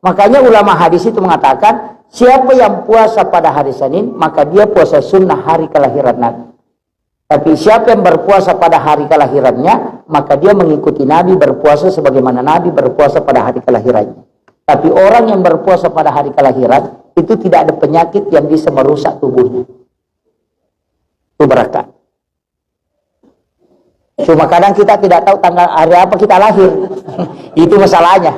Makanya ulama hadis itu mengatakan, siapa yang puasa pada hari Senin, maka dia puasa sunnah hari kelahiran Nabi. Tapi siapa yang berpuasa pada hari kelahirannya, maka dia mengikuti Nabi berpuasa sebagaimana Nabi berpuasa pada hari kelahirannya. Tapi orang yang berpuasa pada hari kelahiran, itu tidak ada penyakit yang bisa merusak tubuhnya. Itu berkah. Cuma kadang kita tidak tahu tanggal hari apa kita lahir. Itu masalahnya.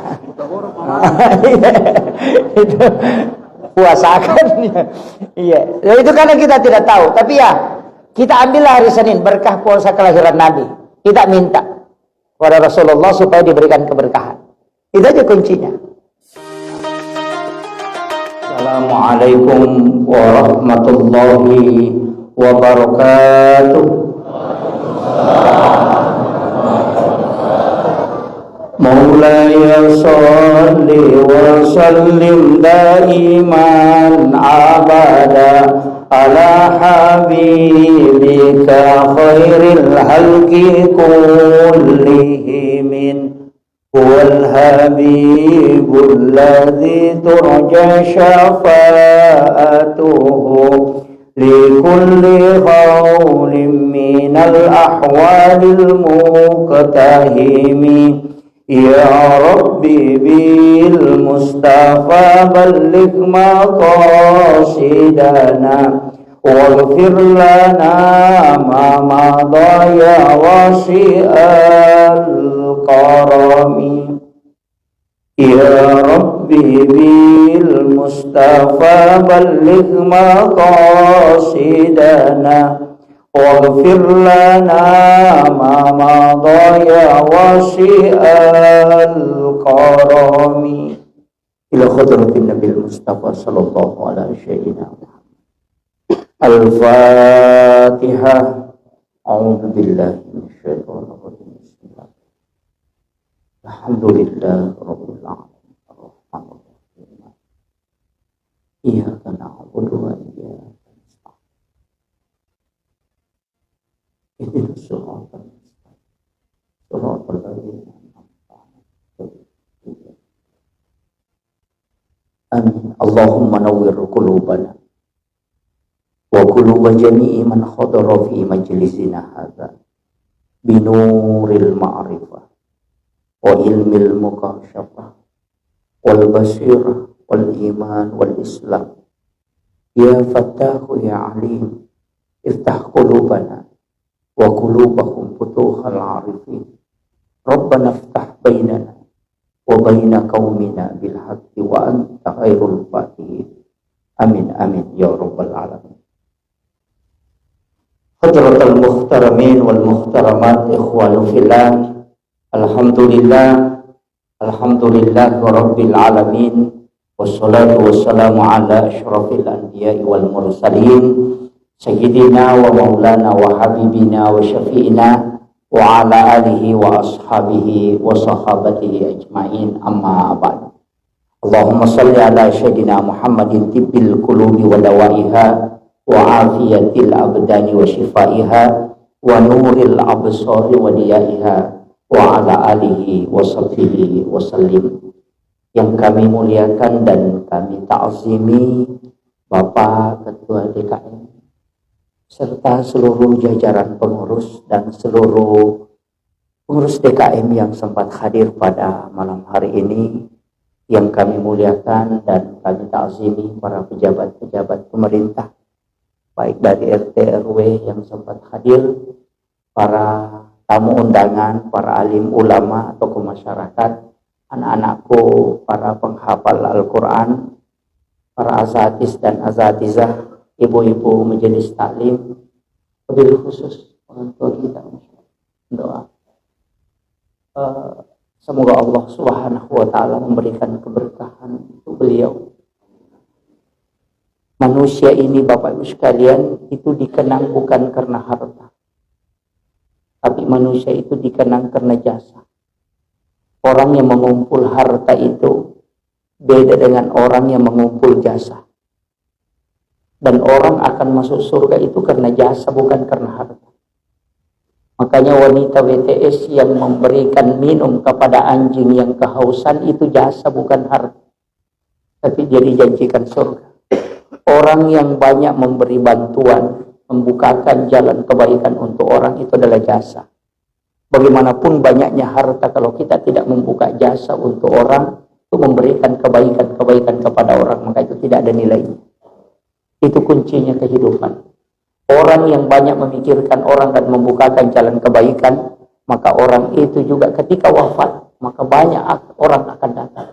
Itu puasakan. Iya. Itu karena kita tidak tahu. Tapi ya, kita ambillah hari Senin berkah puasa kelahiran Nabi. Kita minta kepada Rasulullah supaya diberikan keberkahan. Itu aja kuncinya. Assalamualaikum warahmatullahi wabarakatuh. Maulaya salli wa sallim daiman abada ala habibika khairil halqi kullihim huwal habibul ladzi turja syafa'atuhu likulli khawlin minal ahwalil muqtahimi ya Rabbi bil Mustafa balligh maqasidana waghfir lana ma madha ya wasi'al karami ya Rabbi bil Mustafa balligh maqasidana waghfir lana ma madha ya wasi'al karami ila khadratin nabil Mustafa sallallahu alaihi wasallam. Al-Fatihah. A'udzu billahi minasyaitonir rajim. Bismillah. Alhamdulillah rabbil alamin. Arrahmanir rahim. Iyyaka na'budu wa iyyaka nasta'in. Ihdinas siratal mustaqim. Siratal ladzina an'amta 'alaihim. Amin. Allahumma nawwir qulubana wa quluba jami'i man khadara fi majlisina hadza binuril ma'rifah wa ilmil mukashafah wal basirah wal iman wal islam ya fattahu ya alim iftah qulubana wa qulubahum futuhal arifin rabbana iftah bainana wa baina qaumina bil haqqi wa anta khairul fatihin. Amin amin ya rabbal alamin. Hadratul muhtaramin wal muhtaramat ikhwanu fillah. Alhamdulillah rabbil alamin wassalatu wassalamu ala asyrafil anbiya'i wal mursalin sayyidina wa maulana wa habibina wa syafi'ina wa ala alihi wa ashabihi wa sahabatihi ajma'in amma ba'du. Allahumma salli ala sayyidina Muhammadin tibbil qulubi wa dawaiha wa afiyatil abdani wa shifaiha wa nuril absari wa diyaiha wa ala alihi wa sahbihi wa sallim. Yang kami muliakan dan kami ta'zimi Bapak Ketua DKM serta seluruh jajaran pengurus dan seluruh pengurus DKM yang sempat hadir pada malam hari ini. Yang kami muliakan dan kami ta'zimi para pejabat-pejabat pemerintah, baik dari RT RW yang sempat hadir, para tamu undangan, para alim ulama, tokoh masyarakat, anak-anakku, para penghafal Al-Quran, para azatis dan azatizah, ibu-ibu majelis taklim, wabil khusus orang tua kita, doa. Semoga Allah Subhanahu wa ta'ala memberikan keberkahan untuk beliau. Manusia ini Bapak Ibu sekalian itu dikenang bukan karena harta, tapi manusia itu dikenang karena jasa. Orang yang mengumpul harta itu beda dengan orang yang mengumpul jasa. Dan orang akan masuk surga itu karena jasa, bukan karena harta. Makanya wanita WTS yang memberikan minum kepada anjing yang kehausan itu jasa, bukan harta. tapi dia dijanjikan surga. Orang yang banyak memberi bantuan, membukakan jalan kebaikan untuk orang, itu adalah jasa. Bagaimanapun banyaknya harta, kalau kita tidak membuka jasa untuk orang, itu memberikan kebaikan-kebaikan kepada orang, maka itu tidak ada nilainya. Itu kuncinya kehidupan. Orang yang banyak memikirkan orang dan membukakan jalan kebaikan, maka orang itu juga ketika wafat, maka banyak orang akan datang.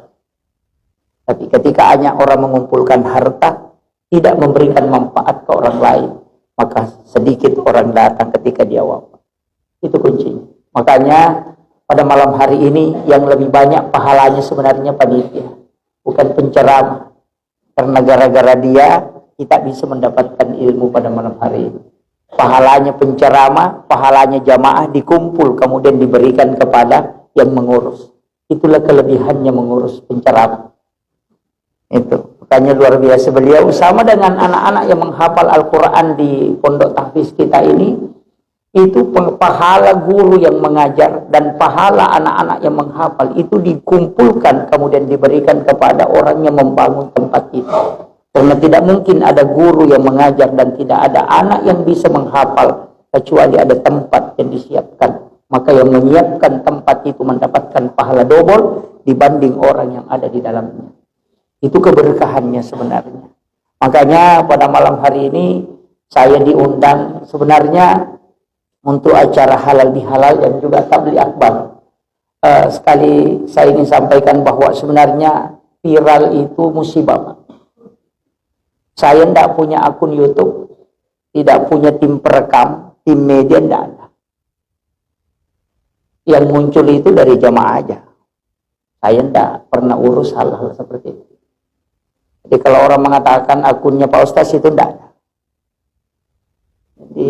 Tapi ketika hanya orang mengumpulkan harta, tidak memberikan manfaat ke orang lain, maka sedikit orang datang ketika dia wafat. Itu kuncinya. Makanya pada malam hari ini yang lebih banyak pahalanya sebenarnya panitia, bukan penceramah. Karena gara-gara dia kita bisa mendapatkan ilmu pada malam hari ini. Pahalanya penceramah, pahalanya jamaah dikumpul kemudian diberikan kepada yang mengurus. Itulah kelebihannya mengurus penceramah. Itu makanya luar biasa beliau sama dengan anak-anak yang menghafal Al-Quran di pondok tahfiz kita ini. Itu pahala guru yang mengajar dan pahala anak-anak yang menghafal itu dikumpulkan kemudian diberikan kepada orang yang membangun tempat itu. Karena tidak mungkin ada guru yang mengajar dan tidak ada anak yang bisa menghafal kecuali ada tempat yang disiapkan. Maka yang menyiapkan tempat itu mendapatkan pahala double dibanding orang yang ada di dalamnya. Itu keberkahannya sebenarnya. Makanya pada malam hari ini saya diundang sebenarnya untuk acara halal bihalal dan juga tabligh akbar. Sekali saya ingin sampaikan bahwa sebenarnya viral itu musibah. Saya tidak punya akun YouTube, tidak punya tim perekam, tim media tidak ada. Yang muncul itu dari jamaah aja. Saya tidak pernah urus hal-hal seperti itu. Jadi kalau orang mengatakan akunnya Pak Ustaz itu tidak ada. Jadi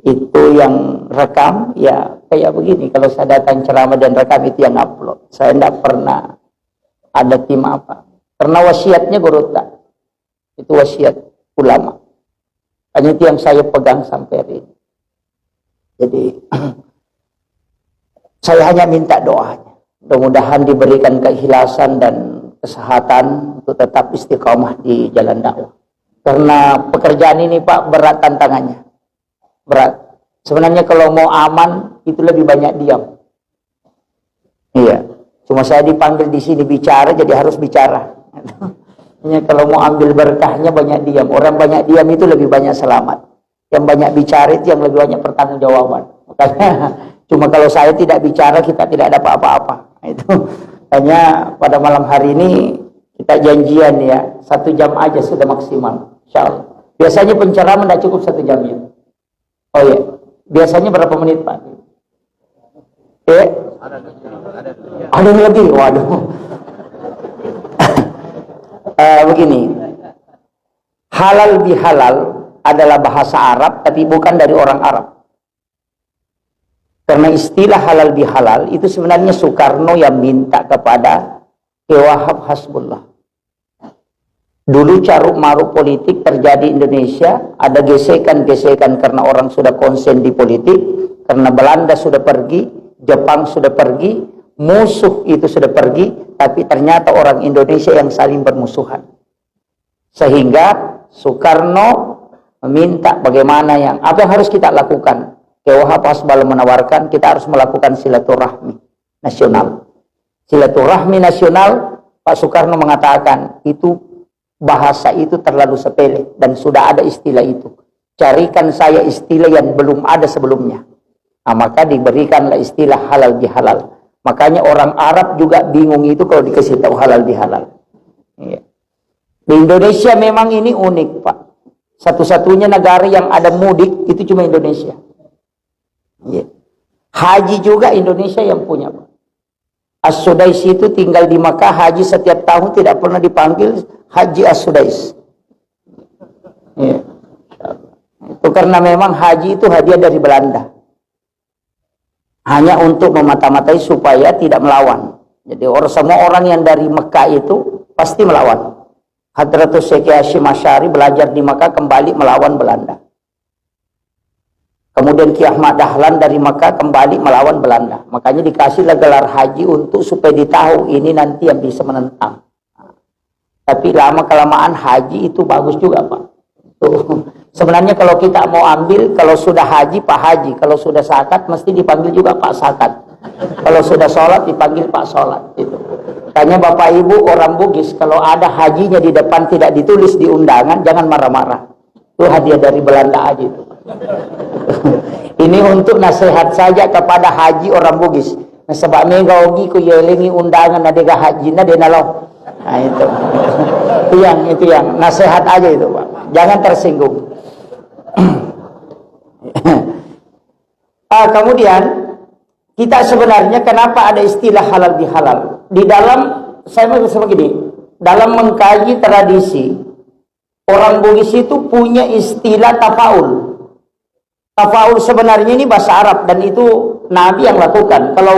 itu yang rekam ya kayak begini. Kalau saya datang ceramah dan rekam itu yang upload. Saya tidak pernah ada tim apa. Karena wasiatnya guru tak. Itu wasiat ulama. Hanya itu yang saya pegang sampai hari ini. Jadi saya hanya minta doanya. Mudah-mudahan diberikan keikhlasan dan kesehatan untuk tetap istiqomah di jalan dakwah. Karena pekerjaan ini Pak berat tantangannya. Berat. Sebenarnya kalau mau aman itu lebih banyak diam. Iya. Cuma saya dipanggil di sini bicara jadi harus bicara. Kalau mau ambil berkahnya banyak diam. Orang banyak diam itu lebih banyak selamat. Yang banyak bicara itu yang lebih banyak pertanggungjawaban. Makanya cuma kalau saya tidak bicara kita tidak dapat apa-apa. Itu hanya pada malam hari ini kita janjian ya 1 jam aja sudah maksimal. Insyaallah. Biasanya penceramah tidak cukup 1 jam ya. Oh iya. Biasanya berapa menit Pak? Ada yang lebih. Waduh. Begini, halal bihalal adalah bahasa Arab tapi bukan dari orang Arab. Karena istilah halal bihalal itu sebenarnya Soekarno yang minta kepada Ki Wahab Hasbullah. Dulu caruk maruk politik terjadi di Indonesia, ada gesekan-gesekan karena orang sudah konsen di politik, karena Belanda sudah pergi, Jepang sudah pergi, musuh itu sudah pergi, tapi ternyata orang Indonesia yang saling bermusuhan. Sehingga Soekarno meminta bagaimana apa yang harus kita lakukan. Ki Wahab Hasbullah menawarkan kita harus melakukan silaturahmi nasional. Silaturahmi nasional, Pak Soekarno mengatakan itu bahasa itu terlalu sepele dan sudah ada istilah itu. Carikan saya istilah yang belum ada sebelumnya. Nah, maka diberikanlah istilah halal bihalal. Makanya orang Arab juga bingung itu kalau dikasih tahu halal bihalal. Iya. Di Indonesia memang ini unik Pak. Satu-satunya negara yang ada mudik itu cuma Indonesia. Iya. Haji juga Indonesia yang punya Pak. As-Sudais itu tinggal di Makkah, haji setiap tahun tidak pernah dipanggil Haji As-Sudais. Iya. Itu karena memang haji itu hadiah dari Belanda. Hanya untuk memata-matai supaya tidak melawan. Jadi semua orang yang dari Mekah itu pasti melawan. Hadratus Syekh Hasyim Asy'ari belajar di Mekah kembali melawan Belanda. Kemudian Ki Ahmad Dahlan dari Mekah kembali melawan Belanda. Makanya dikasihlah gelar haji untuk supaya ditahu ini nanti yang bisa menentang. Tapi lama-kelamaan haji itu bagus juga, Pak. Tuh. Sebenarnya kalau kita mau ambil, kalau sudah haji, Pak Haji. Kalau sudah zakat, mesti dipanggil juga Pak Zakat. Kalau sudah sholat, dipanggil Pak Sholat. Gitu. Tanya Bapak Ibu orang Bugis, kalau ada hajinya di depan tidak ditulis di undangan, jangan marah-marah. Itu hadiah dari Belanda aja itu. Ini untuk nasihat saja kepada haji orang Bugis. Nah, sebab mega ogi ku yelengi undangan adega haji na denalo. Nah itu. itu yang nasihat aja itu, Pak. Jangan tersinggung. Kemudian kita sebenarnya kenapa ada istilah halal bihalal? Di dalam saya mau begini, dalam mengkaji tradisi orang Bugis itu punya istilah tafaul. Tafaul sebenarnya ini bahasa Arab dan itu Nabi yang lakukan. Kalau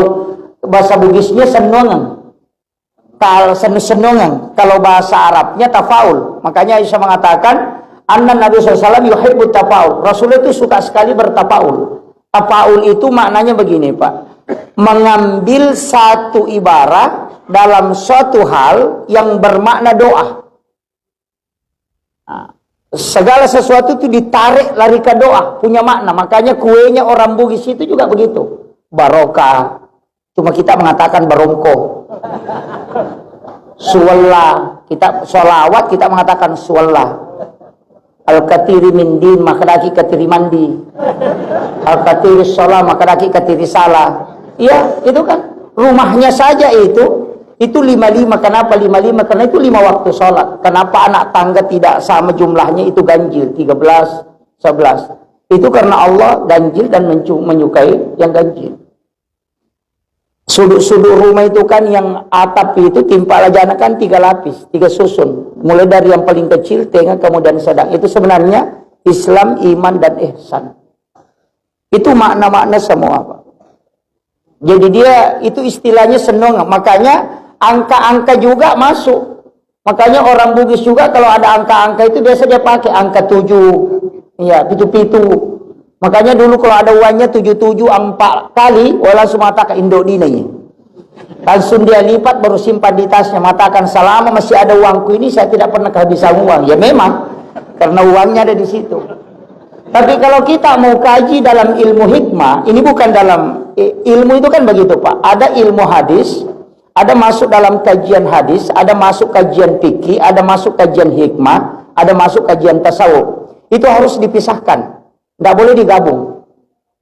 bahasa Bugisnya senongan. Kalau bahasa Arabnya tafaul. Makanya Aisyah mengatakan, anna Nabi SAW yuhibbut tafaul. Rasul itu suka sekali bertafaul. Tafaul itu maknanya begini, Pak. Mengambil satu ibarat dalam suatu hal yang bermakna doa. Nah, segala sesuatu itu ditarik lari ke doa, punya makna. Makanya kuenya orang Bugis itu juga begitu. Barokah. Cuma kita mengatakan barongko. Suwallah, kita sholawat kita mengatakan suwallah. Al-katiri min din makadaki katiri mandi. Al-katiri sholah makadaki katiri salah. Iya, itu kan rumahnya saja itu 55. Kenapa 55? Karena itu 5 waktu sholat. Kenapa anak tangga tidak sama jumlahnya, itu ganjil 13, 11. Itu karena Allah ganjil dan menyukai yang ganjil. Sudut-sudut rumah itu kan yang atap itu timpa lajana kan 3 lapis, 3 susun. Mulai dari yang paling kecil, tengah, kemudian sedang. Itu sebenarnya Islam, iman, dan ihsan. Itu makna-makna semua, Pak. Jadi dia itu istilahnya senong. Makanya angka-angka juga masuk. Makanya orang Bugis juga kalau ada angka-angka itu biasa dia pakai angka 7. Iya, 7. Makanya dulu kalau ada uangnya 77 4 kali, langsung mengatakan Indo dinanya. Langsung dia lipat baru simpan di tasnya, mengatakan selama masih ada uangku ini saya tidak pernah kehabisan uang. Ya memang karena uangnya ada di situ. Tapi kalau kita mau kaji dalam ilmu hikmah, ini bukan dalam ilmu itu kan begitu, Pak. Ada ilmu hadis, ada masuk dalam kajian hadis, ada masuk kajian fikih, ada masuk kajian hikmah, ada masuk kajian tasawuf. Itu harus dipisahkan. Tidak boleh digabung.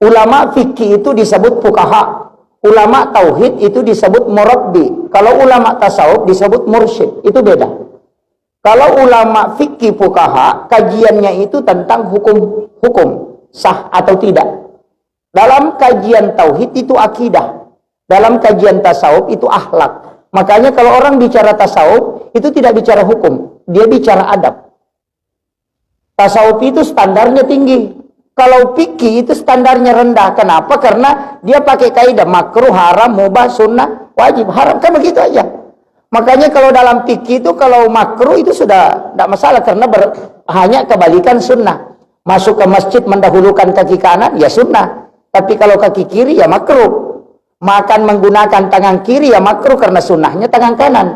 Ulama fikih itu disebut fuqaha. Ulama tauhid itu disebut murabbi. Kalau ulama tasawuf disebut mursyid. Itu beda. Kalau ulama fikih fuqaha, kajiannya itu tentang hukum sah atau tidak. Dalam kajian tauhid itu akidah. Dalam kajian tasawuf itu akhlak. Makanya kalau orang bicara tasawuf itu tidak bicara hukum, dia bicara adab. Tasawuf itu standarnya tinggi. Kalau fikih itu standarnya rendah. Kenapa? Karena dia pakai kaidah makruh, haram, mubah, sunnah, wajib, haram. Kan begitu aja. Makanya kalau dalam fikih itu kalau makruh itu sudah tidak masalah karena hanya kebalikan sunnah. Masuk ke masjid mendahulukan kaki kanan ya sunnah. Tapi kalau kaki kiri ya makruh. Makan menggunakan tangan kiri ya makruh karena sunnahnya tangan kanan.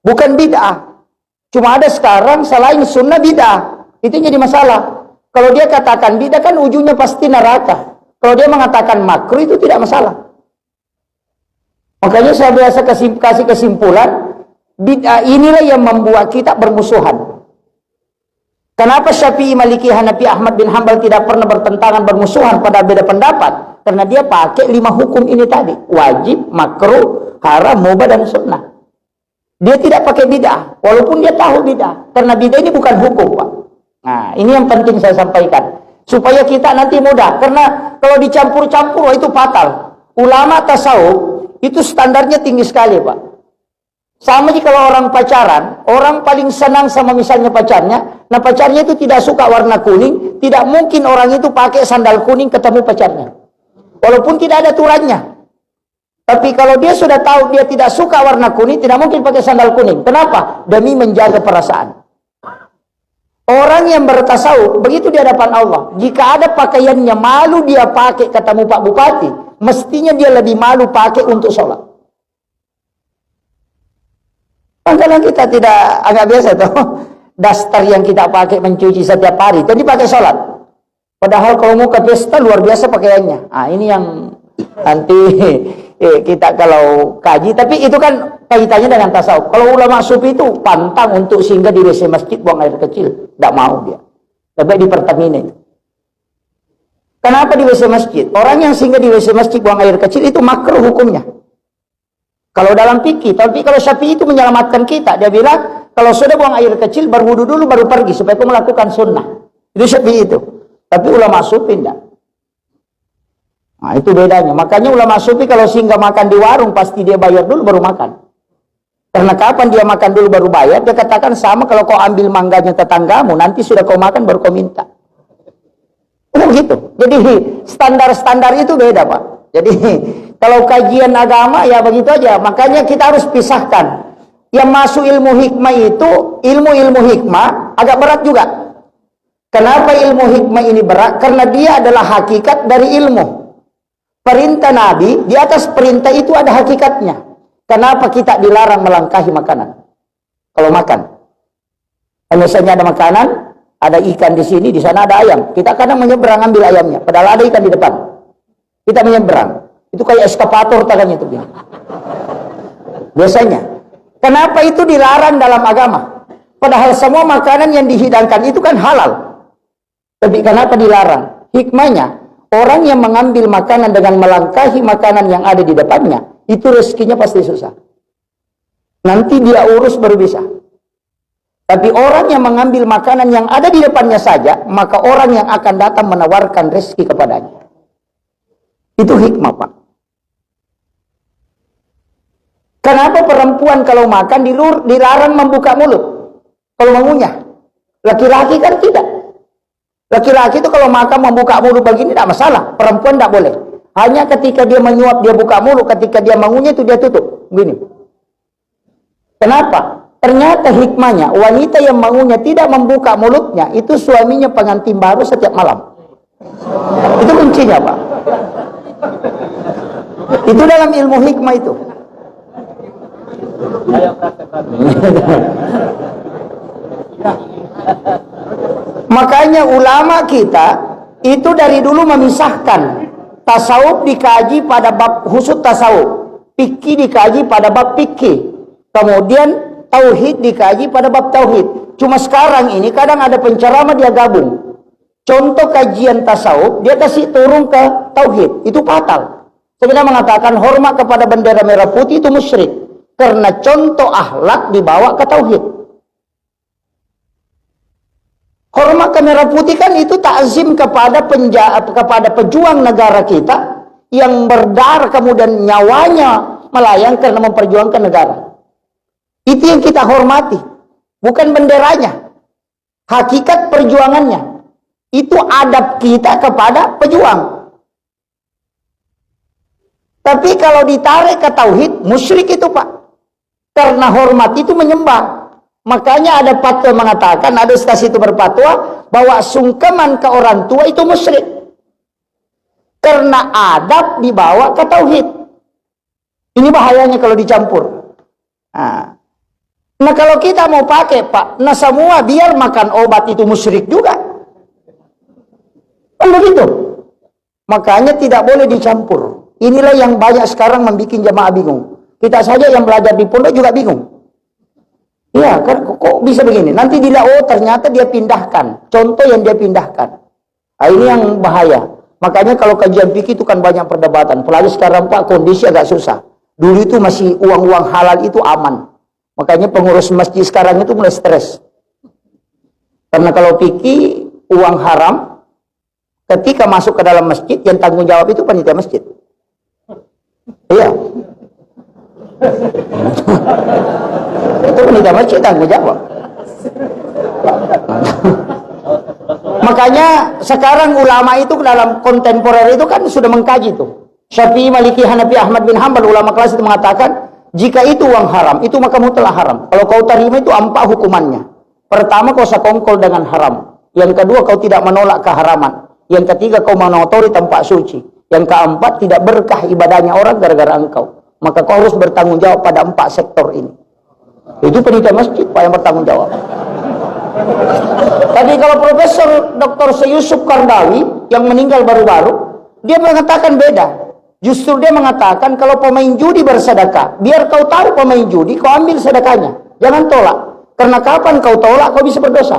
Bukan bid'ah. Cuma ada sekarang selain sunnah bid'ah. Itu jadi masalah. Kalau dia katakan bid'ah kan ujungnya pasti neraka. Kalau dia mengatakan makruh itu tidak masalah. Makanya saya biasa kasih kesimpulan, bid'ah inilah yang membuat kita bermusuhan. Kenapa Syafi'i, Maliki, Hanafi, Ahmad bin Hanbal tidak pernah bertentangan, bermusuhan pada beda pendapat? Karena dia pakai 5 hukum ini tadi. Wajib, makruh, haram, mubah, dan sunnah. Dia tidak pakai bid'ah. Walaupun dia tahu bid'ah. Karena bid'ah ini bukan hukum, Pak. Nah, ini yang penting saya sampaikan. Supaya kita nanti mudah. Karena kalau dicampur-campur, itu fatal. Ulama tasawuf, itu standarnya tinggi sekali, Pak. Sama jika kalau orang pacaran, orang paling senang sama misalnya pacarnya. Nah, pacarnya itu tidak suka warna kuning. Tidak mungkin orang itu pakai sandal kuning ketemu pacarnya. Walaupun tidak ada aturannya. Tapi kalau dia sudah tahu dia tidak suka warna kuning, tidak mungkin pakai sandal kuning. Kenapa? Demi menjaga perasaan. Orang yang bertasawuf, begitu di hadapan Allah. Jika ada pakaiannya malu dia pakai ketemu Pak Bupati, mestinya dia lebih malu pakai untuk sholat. Kalau kita tidak agak biasa tuh, daster yang kita pakai mencuci setiap hari, jadi pakai sholat. Padahal kalau mau ke pesta luar biasa pakaiannya. Ah, ini yang nanti kita kalau kaji, tapi itu kan kaitannya dengan tasawuf. Kalau ulama sufi itu pantang untuk singgah di WC masjid buang air kecil, tidak mau dia. Lebih di Pertamina itu. Kenapa di WC masjid? Orang yang singgah di WC masjid buang air kecil itu makruh hukumnya. Kalau dalam fikih, tapi kalau Syafi'i itu menyelamatkan kita. Dia bilang, kalau sudah buang air kecil, berwudu dulu, baru pergi. Supaya kau melakukan sunnah. Itu Syafi'i itu. Tapi ulama sufi tidak. Nah, itu bedanya. Makanya ulama sufi kalau singgah makan di warung, pasti dia bayar dulu, baru makan. Karena kapan dia makan dulu, baru bayar, dia katakan sama kalau kau ambil mangganya tetanggamu, nanti sudah kau makan, baru kau minta. Begitu. Jadi standar-standar itu beda, Pak. Jadi kalau kajian agama ya begitu aja. Makanya kita harus pisahkan. Yang masuk ilmu hikmah itu, ilmu-ilmu hikmah agak berat juga. Kenapa ilmu hikmah ini berat? Karena dia adalah hakikat dari ilmu. Perintah Nabi, di atas perintah itu ada hakikatnya. Kenapa kita dilarang melangkahi makanan? Kalau makan. Misalnya ada makanan, ada ikan di sini, di sana ada ayam. Kita kadang menyeberang ambil ayamnya, padahal ada ikan di depan. Kita menyeberang. Itu kayak eskapator tangannya itu. Biasanya. Kenapa itu dilarang dalam agama? Padahal semua makanan yang dihidangkan itu kan halal. Tapi kenapa dilarang? Hikmahnya, orang yang mengambil makanan dengan melangkahi makanan yang ada di depannya, itu rezekinya pasti susah. Nanti dia urus baru bisa. Tapi orang yang mengambil makanan yang ada di depannya saja, maka orang yang akan datang menawarkan rezeki kepadanya. Itu hikmah, Pak. Kenapa perempuan kalau makan dilarang membuka mulut? Kalau mengunyah. Laki-laki kan tidak. Laki-laki itu kalau makan membuka mulut begini tidak masalah. Perempuan tidak boleh. Hanya ketika dia menyuap dia buka mulut, ketika dia mengunyah itu dia tutup. Begini. Kenapa? Ternyata hikmahnya, wanita yang mengunyah tidak membuka mulutnya, itu suaminya pengantin baru setiap malam. Itu kuncinya, Pak. Itu dalam ilmu hikmah itu. Makanya ulama kita itu dari dulu memisahkan tasawuf dikaji pada bab khusus tasawuf, fikih dikaji pada bab fikih, kemudian tauhid dikaji pada bab tauhid. Cuma sekarang ini kadang ada penceramah dia gabung. Contoh kajian tasawuf dia kasih turun ke tauhid, itu fatal. Sebenarnya mengatakan hormat kepada bendera merah putih itu musyrik karena contoh akhlak dibawa ke tauhid. Hormat ke merah putih kan itu takzim kepada pejuang negara kita yang berdarah kemudian nyawanya melayang karena memperjuangkan negara. Itu yang kita hormati, bukan benderanya. Hakikat perjuangannya itu adab kita kepada pejuang. Tapi kalau ditarik ke tauhid, musyrik itu, Pak. Karena hormat itu menyembah. Makanya ada fatwa mengatakan, ada stasi itu berfatwa bahwa sungkeman ke orang tua itu musyrik. Karena adab dibawa ke tauhid. Ini bahayanya kalau dicampur. Nah kalau kita mau pakai, Pak, nah semua biar makan obat itu musyrik juga. Kan begitu. Makanya tidak boleh dicampur. Inilah yang banyak sekarang membuat jamaah bingung. Kita saja yang belajar di pondok juga bingung. Ya, kok bisa begini? Nanti dilihat, oh ternyata dia pindahkan. Contoh yang dia pindahkan. Nah, ini yang bahaya. Makanya kalau kajian fikih itu kan banyak perdebatan. Apalagi sekarang, Pak, kondisi agak susah. Dulu itu masih uang-uang halal itu aman. Makanya pengurus masjid sekarang itu mulai stres. Karena kalau fikih uang haram, ketika masuk ke dalam masjid, yang tanggung jawab itu panitia masjid. Iya. Itu panitia masjid tanggung jawab. Makanya sekarang ulama itu dalam kontemporer itu kan sudah mengkaji tuh. Syafi'i, Maliki, Hanafi, Ahmad bin Hanbal, ulama kelas itu mengatakan jika itu uang haram, itu maka mutlak haram. Kalau kau terima itu 4 hukumannya. Pertama, kau sekongkol dengan haram. Yang kedua, kau tidak menolak keharaman. Yang ketiga, kau mengotori tempat suci. Yang keempat, tidak berkah ibadahnya orang gara-gara engkau. Maka kau harus bertanggung jawab pada 4 sektor ini. Itu panitia masjid Pak yang bertanggung jawab. Tapi kalau Profesor Dr. Yusuf Qaradawi yang meninggal baru-baru, dia mengatakan beda. Justru dia mengatakan kalau pemain judi bersedekah, biar kau tahu pemain judi, kau ambil sedekahnya, jangan tolak. Karena kapan kau tolak, kau bisa berdosa.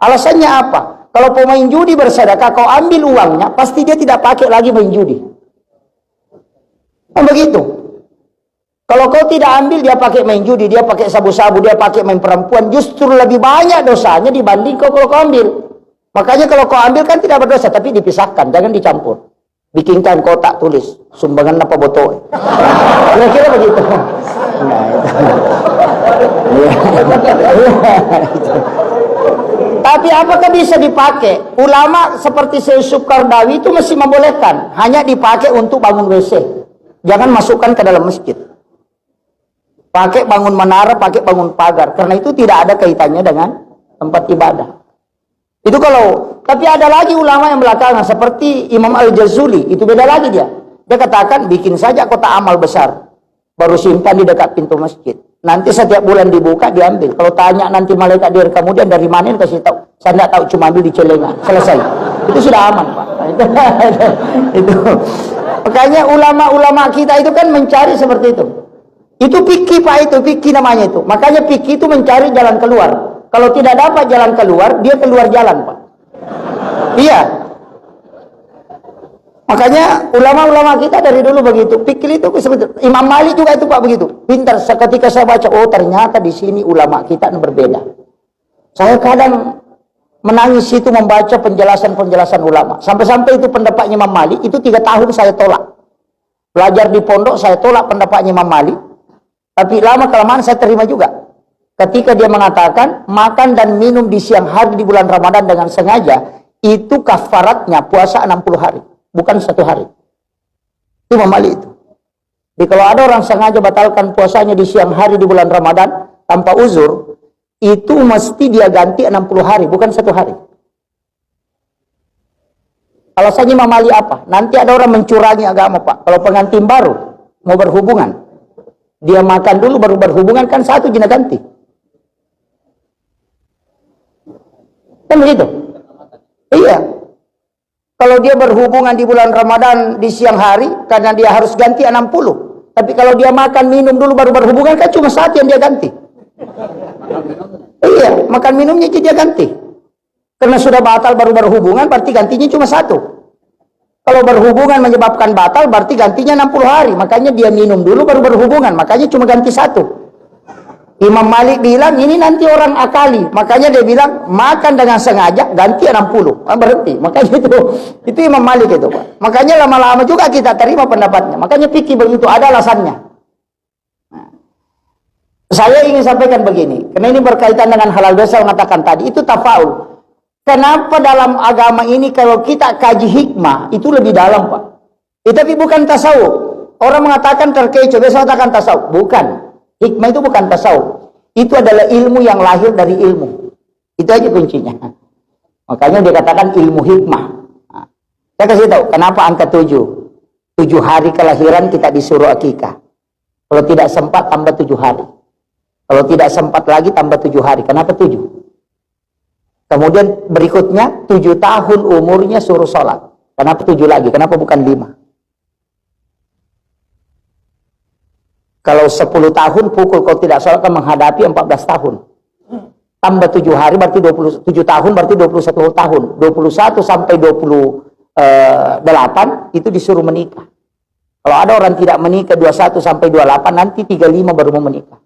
Alasannya apa? Kalau pemain judi bersedekah, kau ambil uangnya, pasti dia tidak pakai lagi main judi. Nah, begitu. Kalau kau tidak ambil, dia pakai main judi, dia pakai sabu-sabu, dia pakai main perempuan, justru lebih banyak dosanya dibanding kau kalau kau ambil. Makanya kalau kau ambil kan tidak berdosa, tapi dipisahkan, jangan dicampur. Bikinkan kotak tulis, sumbangan apa botol. Kira-kira begitu. Nah, itu. Tapi apakah bisa dipakai? Ulama seperti Yusuf Qaradawi itu masih membolehkan, hanya dipakai untuk bangun WC. Jangan masukkan ke dalam masjid. Pakai bangun menara, pakai bangun pagar. Karena itu tidak ada kaitannya dengan tempat ibadah. Itu kalau, tapi ada lagi ulama yang belakangan seperti Imam Al-Jazuli, itu beda lagi dia. Dia katakan bikin saja kotak amal besar, baru simpan di dekat pintu masjid. Nanti setiap bulan dibuka diambil. Kalau tanya nanti malaikat dia kemudian dari mana, kasih tahu. Saya tidak tahu, cuma ambil di celengan. Selesai. Itu sudah aman Pak. Itu. Makanya ulama-ulama kita itu kan mencari seperti itu. Itu fikih Pak, itu fikih namanya itu. Makanya fikih itu mencari jalan keluar. Kalau tidak dapat jalan keluar, dia keluar jalan Pak. Iya. Makanya ulama-ulama kita dari dulu begitu. Fikih itu seperti Imam Malik juga itu Pak begitu. Pintar. Ketika saya baca, oh ternyata di sini ulama kita berbeda. Saya kadang menangis itu membaca penjelasan-penjelasan ulama. Sampai-sampai itu pendapatnya Imam Malik, itu 3 tahun saya tolak. Belajar di pondok, saya tolak pendapatnya Imam Malik. Tapi lama-kelamaan saya terima juga. Ketika dia mengatakan, makan dan minum di siang hari di bulan Ramadan dengan sengaja, itu kafaratnya puasa 60 hari. Bukan 1 hari. Itu Imam Malik itu. Jadi kalau ada orang sengaja batalkan puasanya di siang hari di bulan Ramadan, tanpa uzur, itu mesti dia ganti 60 hari, bukan 1 hari. Alasannya Imam Malik apa? Nanti ada orang mencurangi agama Pak. Kalau pengantin baru, mau berhubungan, dia makan dulu baru berhubungan, kan 1 jina ganti. Kan begitu? Iya. Kalau dia berhubungan di bulan Ramadan di siang hari, karena dia harus ganti 60. Tapi kalau dia makan minum dulu baru berhubungan, kan cuma 1 yang dia ganti. Iya, makan minumnya dia ganti. Karena sudah batal baru berhubungan, berarti gantinya cuma 1. Kalau berhubungan menyebabkan batal, berarti gantinya 60 hari. Makanya dia minum dulu baru berhubungan, makanya cuma ganti 1. Imam Malik bilang, ini nanti orang akali. Makanya dia bilang, makan dengan sengaja, ganti 60. Berhenti. Makanya itu Imam Malik itu Pak. Makanya lama-lama juga kita terima pendapatnya. Makanya fikih begitu, ada alasannya. Nah, saya ingin sampaikan begini, karena ini berkaitan dengan halal biasa mengatakan tadi, itu tafaul. Kenapa dalam agama ini kalau kita kaji hikmah, itu lebih dalam Pak. Tapi bukan tasawuf. Orang mengatakan terkecoh, biasa mengatakan tasawuf. Bukan. Hikmah itu bukan tasawuf. Itu adalah ilmu yang lahir dari ilmu. Itu aja kuncinya. Makanya dia katakan ilmu hikmah. Nah, saya kasih tahu kenapa angka 7. 7 hari kelahiran kita disuruh akikah. Kalau tidak sempat tambah 7 hari. Kalau tidak sempat lagi tambah 7 hari. Kenapa 7? Kemudian berikutnya 7 tahun umurnya suruh sholat. Kenapa 7 lagi? Kenapa bukan 5? Kalau 10 tahun pukul, kalau tidak sholat kan menghadapi 14 tahun. Tambah 7 hari berarti 27 tahun, berarti 21 tahun. 21 sampai 28 itu disuruh menikah. Kalau ada orang tidak menikah 21 sampai 28, nanti 35 baru mau menikah.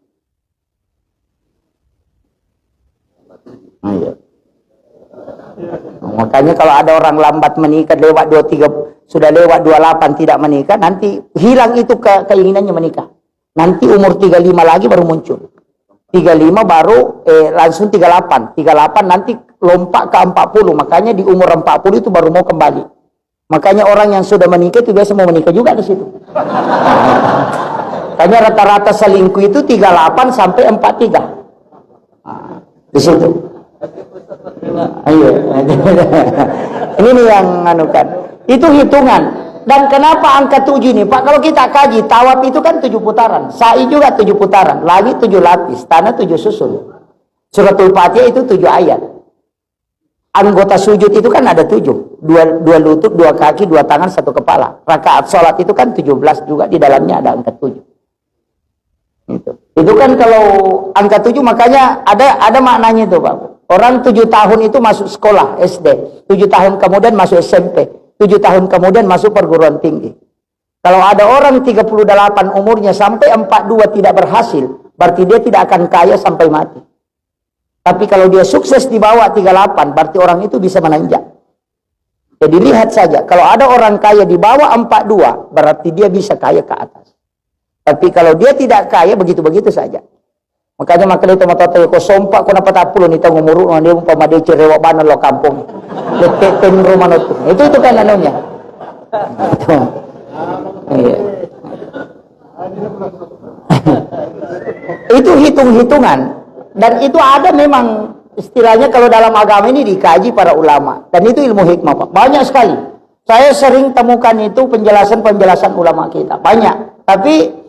Nah, iya. Makanya kalau ada orang lambat menikah, lewat 23, sudah lewat 28 tidak menikah, nanti hilang itu keinginannya menikah. Nanti umur 35 lagi baru muncul. 35 baru langsung 38. 38 nanti lompat ke 40. Makanya di umur 40 itu baru mau kembali. Makanya orang yang sudah menikah itu biasa mau menikah juga di situ. Makanya rata-rata selingkuh itu 38 sampai 43. Nah, di situ. Ayo. Ini nih yang anukan. Itu hitungan. Dan kenapa angka 7 ini Pak? Kalau kita kaji, tawaf itu kan 7 putaran, sa'i juga 7 putaran, lagi 7 lapis, tanah 7 susun. Suratul Fatihah itu 7 ayat. Anggota sujud itu kan ada 7, dua lutut, 2 kaki, 2 tangan, 1 kepala. Rakaat sholat itu kan 17 juga, di dalamnya ada angka 7. Itu kan kalau angka 7, makanya ada maknanya itu Pak. Orang 7 tahun itu masuk sekolah SD, 7 tahun kemudian masuk SMP, 7 tahun kemudian masuk perguruan tinggi. Kalau ada orang 38 umurnya sampai 42 tidak berhasil, berarti dia tidak akan kaya sampai mati. Tapi kalau dia sukses di bawah 38, berarti orang itu bisa menanjak. Jadi lihat saja, kalau ada orang kaya di bawah 42, berarti dia bisa kaya ke atas. Tapi kalau dia tidak kaya, begitu-begitu saja. Makanya makanya itu mata tayo ko sompa ko na patapulo nito ngumuro ng hindi mo pamade cirewa banan lo kampung. Letepen rumah itu kan anunya. Itu. Iya. Itu hitung-hitungan, dan itu ada memang istilahnya kalau dalam agama ini dikaji para ulama, dan itu ilmu hikmah Pak. Banyak sekali. Saya sering temukan itu penjelasan-penjelasan ulama kita. Banyak. Tapi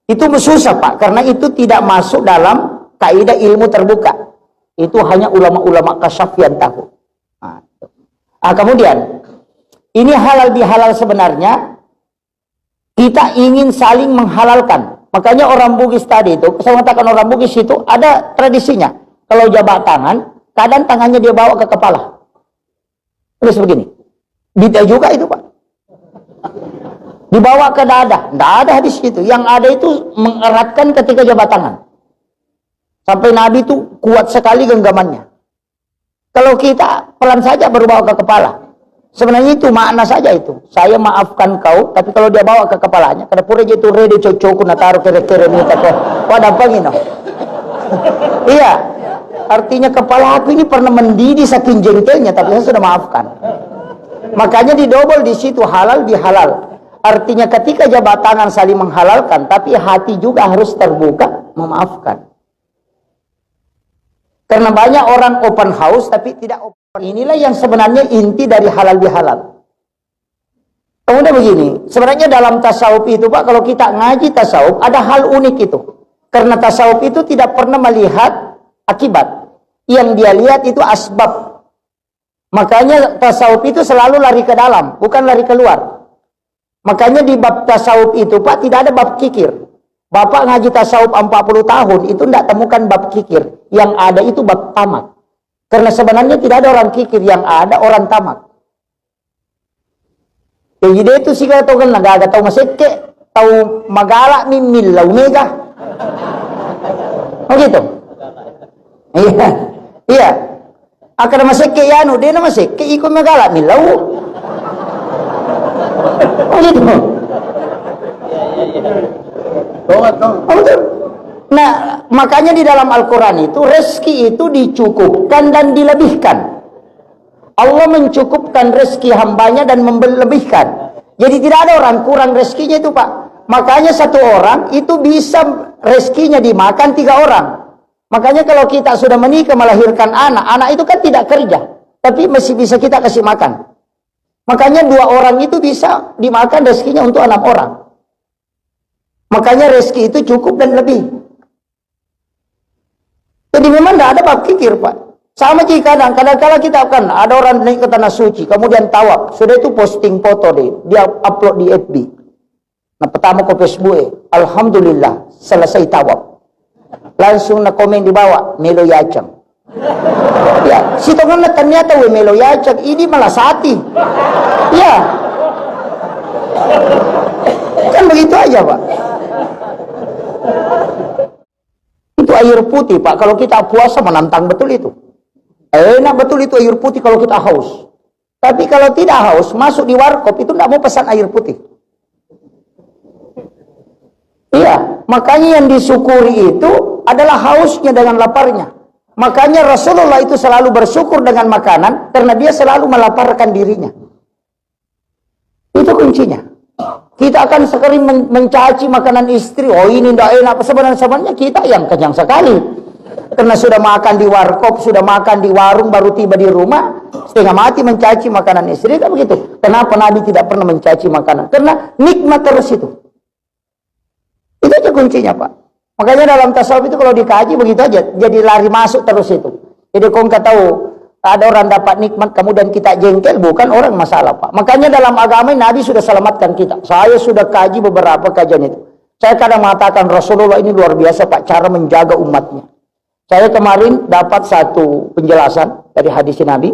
itu susah Pak, karena itu tidak masuk dalam kaidah ilmu terbuka. Itu hanya ulama-ulama kasyaf yang tahu. Kemudian, ini halal bihalal sebenarnya, kita ingin saling menghalalkan. Makanya orang Bugis tadi itu, saya mengatakan orang Bugis itu ada tradisinya. Kalau jabat tangan, kadang tangannya dia bawa ke kepala. Terus begini. Bida juga itu Pak. Dibawa ke dada, tidak ada hadis itu. Yang ada itu mengeratkan ketika jabat tangan. Sampai Nabi itu kuat sekali genggamannya. Kalau kita pelan saja baru bawa ke kepala. Sebenarnya itu makna saja itu. Saya maafkan kau, tapi kalau dia bawa ke kepalanya, karena pura itu ready cocok na taruh kere-kere minta ko. Pada pangino. Iya. Artinya kepala aku ini pernah mendidih saking jengkelnya, tapi saya sudah maafkan. Makanya didobel di situ halal bihalal. Artinya ketika jabat tangan saling menghalalkan, tapi hati juga harus terbuka memaafkan. Karena banyak orang open house tapi tidak open. Inilah yang sebenarnya inti dari halal bihalal. Kemudian begini, sebenarnya dalam tasawuf itu Pak, kalau kita ngaji tasawuf ada hal unik itu. Karena tasawuf itu tidak pernah melihat akibat. Yang dia lihat itu asbab. Makanya tasawuf itu selalu lari ke dalam, bukan lari keluar. Makanya di bab tasawuf itu Pak tidak ada bab kikir. Bapak ngaji tasawuf 40 tahun itu tidak temukan bab kikir. Yang ada itu bab tamak. Karena sebenarnya tidak ada orang kikir, yang ada orang tamak. Jadi dia itu sih kalau tahu kan nagaga tahu maseke, tahu magala ni milaw mega. Oh gitu. Iya. Iya. Akan maseke yano, dia na maseke ikut magala milaw. Oh gitu. Nah, makanya di dalam Al-Quran itu rezeki itu dicukupkan dan dilebihkan. Allah mencukupkan rezeki hambanya dan melebihkan. Jadi tidak ada orang kurang rezekinya itu Pak. Makanya satu orang itu bisa rezekinya dimakan 3 orang. Makanya kalau kita sudah menikah melahirkan anak, anak itu kan tidak kerja, tapi masih bisa kita kasih makan. Makanya 2 orang itu bisa dimakan rezekinya untuk 6 orang. Makanya rezeki itu cukup dan lebih. Jadi memang tidak ada bab kikir Pak. Sama jika kadang-kadang kita akan ada orang naik ke tanah suci, kemudian tawaf, sudah itu posting foto dia upload di FB. Nah pertama ke Facebook, alhamdulillah selesai tawaf. Langsung na komen di bawah, melo yacang. Ya, si tongan na ternyata we melo yacang, ini malah sati. Ya. Kan begitu aja Pak. Itu air putih Pak, kalau kita puasa menantang betul itu. Enak betul itu air putih kalau kita haus. Tapi kalau tidak haus, masuk di warkop itu tidak mau pesan air putih. Iya, makanya yang disyukuri itu adalah hausnya dengan laparnya. Makanya Rasulullah itu selalu bersyukur dengan makanan karena dia selalu melaparkan dirinya. Itu kuncinya. Kita akan sekali mencaci makanan istri. Oh ini tidak enak. Sebenarnya kita yang kenyang sekali. Karena sudah makan di warkop, sudah makan di warung, baru tiba di rumah. setengah mati mencaci makanan istri, kan begitu. Kenapa Nabi tidak pernah mencaci makanan? Karena nikmat terus itu. Itu aja kuncinya, Pak. Makanya dalam tasawuf itu kalau dikaji begitu aja, jadi lari masuk terus itu. Jadi kau nggak tahu ada orang dapat nikmat kemudian kita jengkel, bukan orang masalah, Pak. Makanya dalam agama Nabi sudah selamatkan kita. Saya sudah kaji beberapa kajian itu. Saya kadang mengatakan Rasulullah ini luar biasa, Pak, cara menjaga umatnya. Saya kemarin dapat satu penjelasan dari hadis Nabi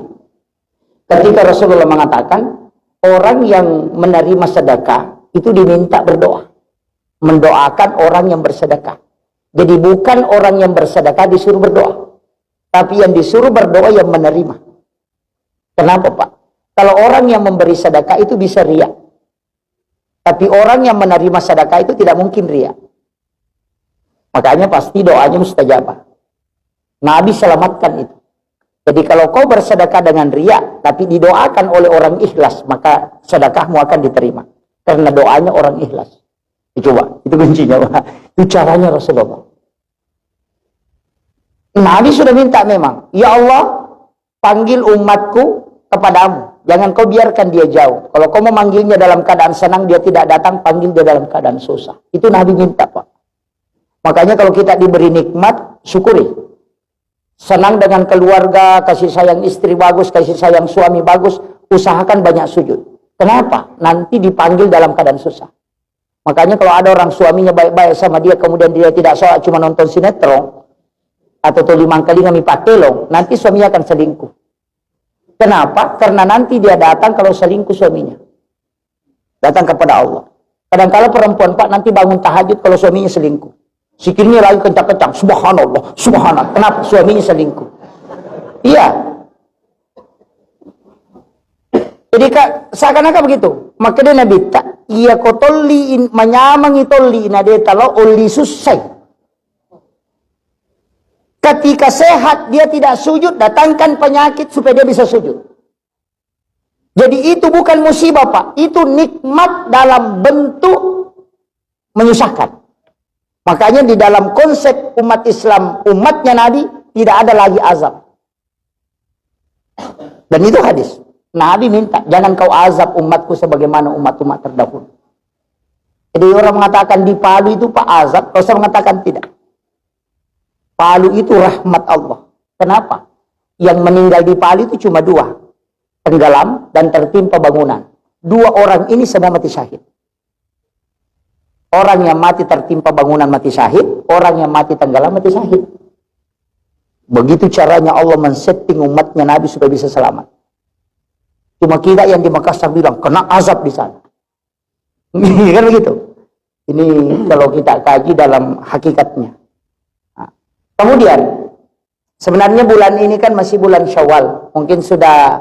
ketika Rasulullah mengatakan orang yang menerima sedekah itu diminta berdoa, mendoakan orang yang bersedekah. Jadi bukan orang yang bersedekah disuruh berdoa, tapi yang disuruh berdoa yang menerima. Kenapa, Pak? Kalau orang yang memberi sedekah itu bisa riya, tapi orang yang menerima sedekah itu tidak mungkin riya. Makanya pasti doanya mustajabah. Nabi selamatkan itu. Jadi kalau kau bersedekah dengan riya, tapi didoakan oleh orang ikhlas, maka sedekahmu akan diterima. Karena doanya orang ikhlas. Coba, itu kuncinya, Pak. Itu caranya Rasulullah. Nabi sudah minta memang, ya Allah, panggil umatku kepadamu. Jangan kau biarkan dia jauh. Kalau kau memanggilnya dalam keadaan senang, dia tidak datang, panggil dia dalam keadaan susah. Itu Nabi minta, Pak. Makanya kalau kita diberi nikmat, syukuri. Senang dengan keluarga, kasih sayang istri bagus, kasih sayang suami bagus, usahakan banyak sujud. Kenapa? Nanti dipanggil dalam keadaan susah. Makanya kalau ada orang suaminya baik-baik sama dia, kemudian dia tidak sholat, cuma nonton sinetron, atau 5 kali ngami pakelo, nanti suaminya akan selingkuh. Kenapa? Karena nanti dia datang kalau selingkuh suaminya. Datang kepada Allah. Kadang-kala perempuan, Pak, nanti bangun tahajud kalau suaminya selingkuh. Sikirnya lagi kencang-kencang, subhanallah, subhanallah. Kenapa? Suaminya selingkuh. Iya. Jadi seakan-akan begitu. Maka dia Nabi tak, iya kotoli menyamangi toli nadeta lo oli susai. Ketika sehat dia tidak sujud, datangkan penyakit supaya dia bisa sujud. Jadi itu bukan musibah, Pak. Itu nikmat dalam bentuk menyusahkan. Makanya di dalam konsep umat Islam, umatnya Nabi, tidak ada lagi azab. Dan itu hadis. Nabi minta, jangan kau azab umatku sebagaimana umat-umat terdahulu. Jadi orang mengatakan di Palu itu Pak azab, Rasul mengatakan tidak. Palu itu rahmat Allah. Kenapa? Yang meninggal di Palu itu cuma 2. Tenggelam dan tertimpa bangunan. 2 orang ini semua mati syahid. Orang yang mati tertimpa bangunan mati syahid, orang yang mati tenggelam mati syahid. Begitu caranya Allah men-setting umatnya Nabi supaya bisa selamat. Cuma kita yang di Makassar bilang, kena azab di sana. Kan begitu. Ini kalau kita kaji dalam hakikatnya. Kemudian, sebenarnya bulan ini kan masih bulan Syawal. Mungkin sudah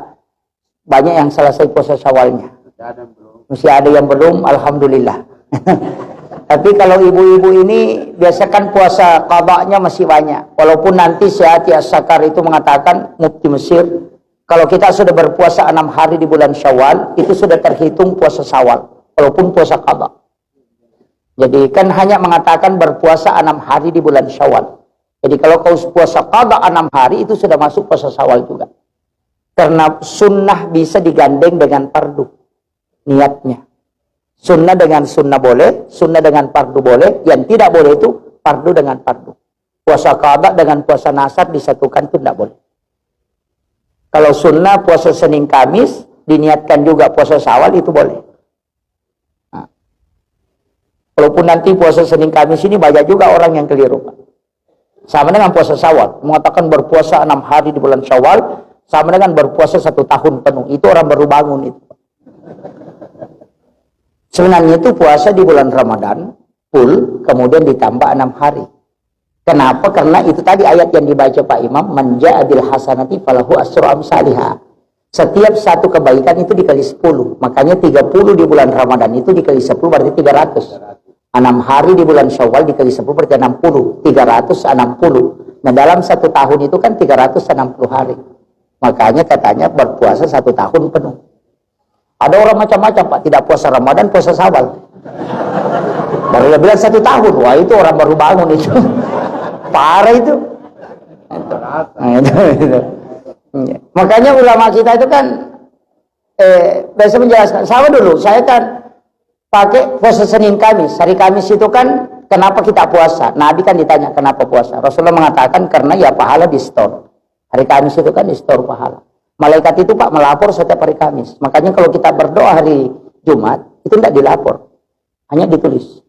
banyak yang selesai puasa Syawalnya. Masih ada yang belum, alhamdulillah. Tapi kalau ibu-ibu ini biasakan puasa qadanya masih banyak. Walaupun nanti Syahati As-Sakar itu mengatakan, Mufti Mesir, kalau kita sudah berpuasa 6 hari di bulan Syawal, itu sudah terhitung puasa Syawal. Walaupun puasa qada. Jadi kan hanya mengatakan berpuasa 6 hari di bulan Syawal. Jadi kalau kau puasa qada 6 hari itu sudah masuk puasa Syawal juga. Karena sunnah bisa digandeng dengan fardu. Niatnya. Sunnah dengan sunnah boleh, sunnah dengan fardu boleh. Yang tidak boleh itu fardu dengan fardu. Puasa qada dengan puasa nasar disatukan itu tidak boleh. Kalau sunnah puasa Senin Kamis diniatkan juga puasa Syawal itu boleh. Nah, walaupun nanti puasa Senin Kamis ini banyak juga orang yang keliru, Pak. Sama dengan puasa Syawal, mengatakan berpuasa 6 hari di bulan Syawal sama dengan berpuasa 1 tahun penuh. Itu orang baru bangun itu. Sebenarnya itu puasa di bulan Ramadan full, kemudian ditambah 6 hari. Kenapa? Karena itu tadi ayat yang dibaca Pak Imam, man ja'a bil hasanati falahu asyru amsalihha. Setiap satu kebaikan itu dikali 10. Makanya 30 di bulan Ramadan itu dikali 10 berarti 300. 6 hari di bulan Syawal dikali 10 berarti 60. 360. Nah dalam 1 tahun itu kan 360 hari. Makanya katanya berpuasa 1 tahun penuh. Ada orang macam-macam Pak, tidak puasa Ramadan, puasa Syawal. Baru dia bilang 1 tahun. Wah itu orang baru bangun itu. Parah itu. Nah, itu. Makanya ulama kita itu kan biasa menjelaskan. Sama dulu, saya kan pakai puasa Senin Kamis. Hari Kamis itu kan kenapa kita puasa? Nabi kan ditanya kenapa puasa. Rasulullah mengatakan karena ya pahala di store. Hari Kamis itu kan di store pahala. Malaikat itu Pak melapor setiap hari Kamis. Makanya kalau kita berdoa hari Jumat itu tidak dilapor, hanya ditulis.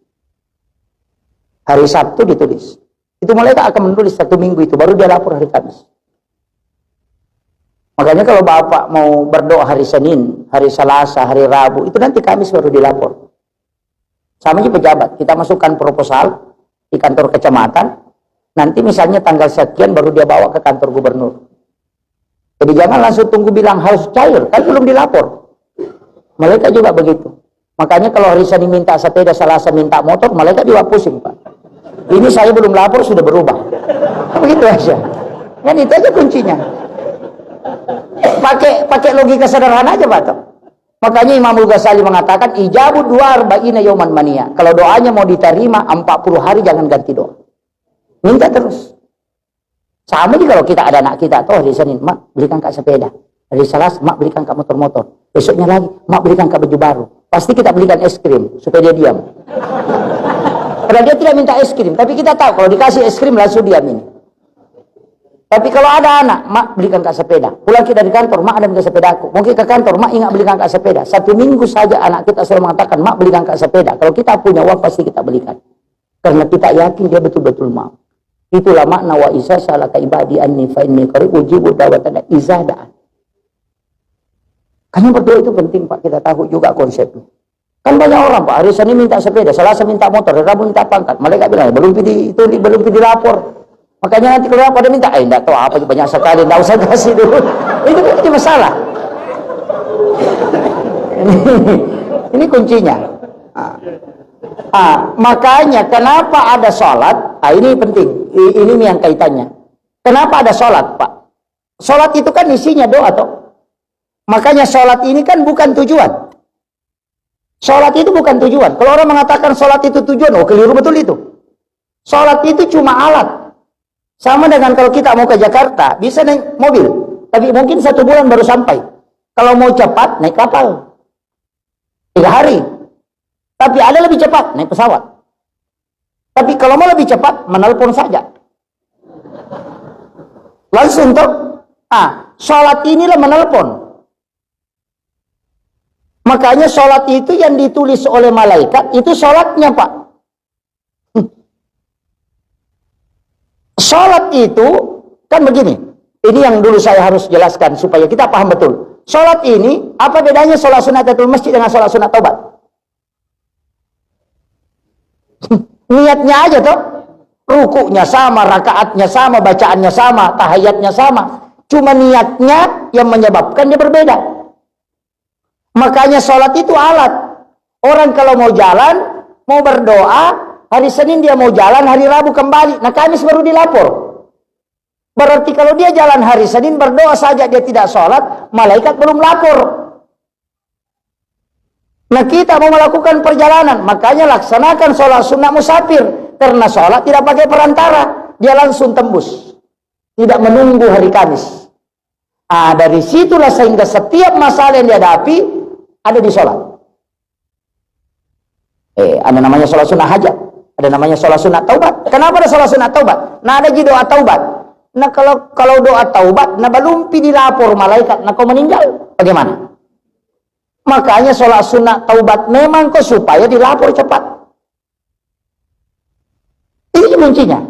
Hari Sabtu ditulis. Itu malaikat akan menulis 1 minggu itu, baru dia lapor hari Kamis. Makanya kalau Bapak mau berdoa hari Senin, hari Selasa, hari Rabu, itu nanti Kamis baru dilapor. Sama aja pejabat, kita masukkan proposal di kantor kecamatan, nanti misalnya tanggal sekian baru dia bawa ke kantor gubernur. Jadi jangan langsung tunggu bilang harus cair, kan belum dilapor. Malaikat juga begitu. Makanya kalau hari Senin minta sepeda, Selasa minta motor, malaikat juga pusing Pak. Ini saya belum lapor sudah berubah. Begitu aja. Kan itu aja kuncinya. Pakai logika sederhana aja Pak. Makanya Imamul Ghazali mengatakan ijabu 42 yauman mania. Kalau doanya mau diterima 40 hari jangan ganti doa. Minta terus. Sama juga kalau kita ada anak kita tuh hari Senin, mak belikan kak sepeda. Hari Selasa, mak belikan kak motor-motor. Besoknya lagi, mak belikan kak baju baru. Pasti kita belikan es krim supaya dia diam. Padahal dia tidak minta es krim, tapi kita tahu kalau dikasih es krim langsung diam ini. Tapi kalau ada anak, mak belikan kak sepeda. Pulang kita dari kantor, mak ada belikan sepeda aku. Mungkin ke kantor, mak ingat belikan kak sepeda. 1 minggu saja anak kita selalu mengatakan, mak belikan kak sepeda. Kalau kita punya uang pasti kita belikan. Karena kita yakin dia betul-betul mau. Itulah makna wa isa salaka ibadi anni fa inni qarib ujibu da'watana iza da'an. Karena berdoa itu penting Pak, kita tahu juga konsepnya. Kan banyak orang Pak, hari Senin minta sepeda, Selasa minta motor, hari Rabu minta pangkat. Malaikat bilang, belum pilih lapor. Makanya nanti kalau pada minta, enggak tahu apa banyak sekali, enggak usah kasih dulu. Itu kan jadi masalah. Ini kuncinya. Makanya kenapa ada sholat? Ini penting. Ini yang kaitannya. Kenapa ada sholat Pak? Sholat itu kan isinya doa toh. Makanya sholat ini kan bukan tujuan. Sholat itu bukan tujuan. Kalau orang mengatakan sholat itu tujuan, oh keliru betul itu. Sholat itu cuma alat. Sama dengan kalau kita mau ke Jakarta, bisa naik mobil. Tapi mungkin 1 bulan baru sampai. Kalau mau cepat, naik kapal. 3 hari. Tapi ada lebih cepat, naik pesawat. Tapi kalau mau lebih cepat, menelpon saja. Langsung tuh. Sholat inilah menelpon. Makanya sholat itu yang ditulis oleh malaikat, itu sholatnya Pak. Sholat itu, kan begini. Ini yang dulu saya harus jelaskan supaya kita paham betul. Sholat ini, apa bedanya sholat sunatatul masjid dengan sholat sunat taubat? Niatnya aja toh. Rukuknya sama, rakaatnya sama, bacaannya sama, tahiyatnya sama. Cuma niatnya yang menyebabkan dia berbeda. Makanya sholat itu alat. Orang kalau mau jalan, mau berdoa, hari Senin dia mau jalan, hari Rabu kembali. Nah Kamis baru dilapor. Berarti kalau dia jalan hari Senin berdoa saja dia tidak sholat, malaikat belum lapor. Nah kita mau melakukan perjalanan, makanya laksanakan sholat sunnah musafir. Karena sholat tidak pakai perantara, dia langsung tembus. Tidak menunggu hari Kamis. Dari situlah sehingga setiap masalah yang dihadapi ada di sholat. Ada namanya sholat sunnah hajat, ada namanya sholat sunnah taubat. Kenapa ada sholat sunnah taubat? Nah ada doa taubat. Nah kalau doa taubat, nah belum dilapor malaikat, nah kau meninggal, bagaimana? Makanya sholat sunnah taubat memang kok supaya dilapor cepat. Ini kuncinya.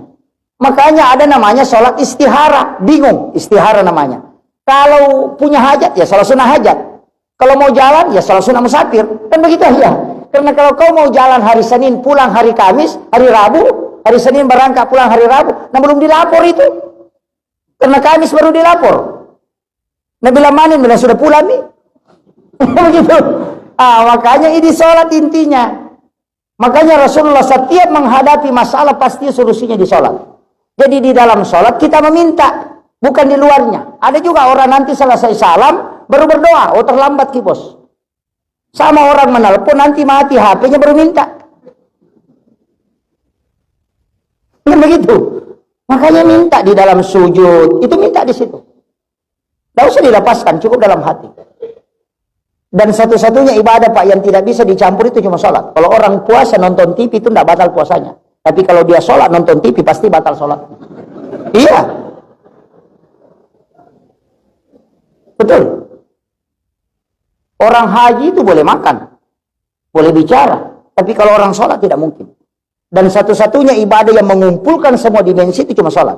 Makanya ada namanya sholat istihara, bingung istihara namanya. Kalau punya hajat ya sholat sunnah hajat. Kalau mau jalan, ya sholat sunnah musafir. Kan begitu aja. Karena kalau kau mau jalan hari Senin, pulang hari Kamis, hari Rabu, hari Senin berangkat, pulang hari Rabu, nah belum dilapor itu. Karena Kamis baru dilapor. Nah bila manin, bila sudah pulang nih. Begitu. Makanya ini sholat intinya. Makanya Rasulullah setiap menghadapi masalah, pasti solusinya di sholat. Jadi di dalam sholat kita meminta, bukan di luarnya. Ada juga orang nanti selesai salam, baru berdoa, oh terlambat ki bos. Sama orang menelpon nanti mati HP-nya baru minta. Kan begitu. Makanya minta di dalam sujud, itu minta di situ. Tidak usah dilepaskan, cukup dalam hati. Dan satu-satunya ibadah Pak yang tidak bisa dicampur itu cuma sholat. Kalau orang puasa nonton TV itu tidak batal puasanya. Tapi kalau dia sholat nonton TV pasti batal sholat. Iya. Betul. Orang haji itu boleh makan. Boleh bicara. Tapi kalau orang sholat tidak mungkin. Dan satu-satunya ibadah yang mengumpulkan semua dimensi itu cuma sholat.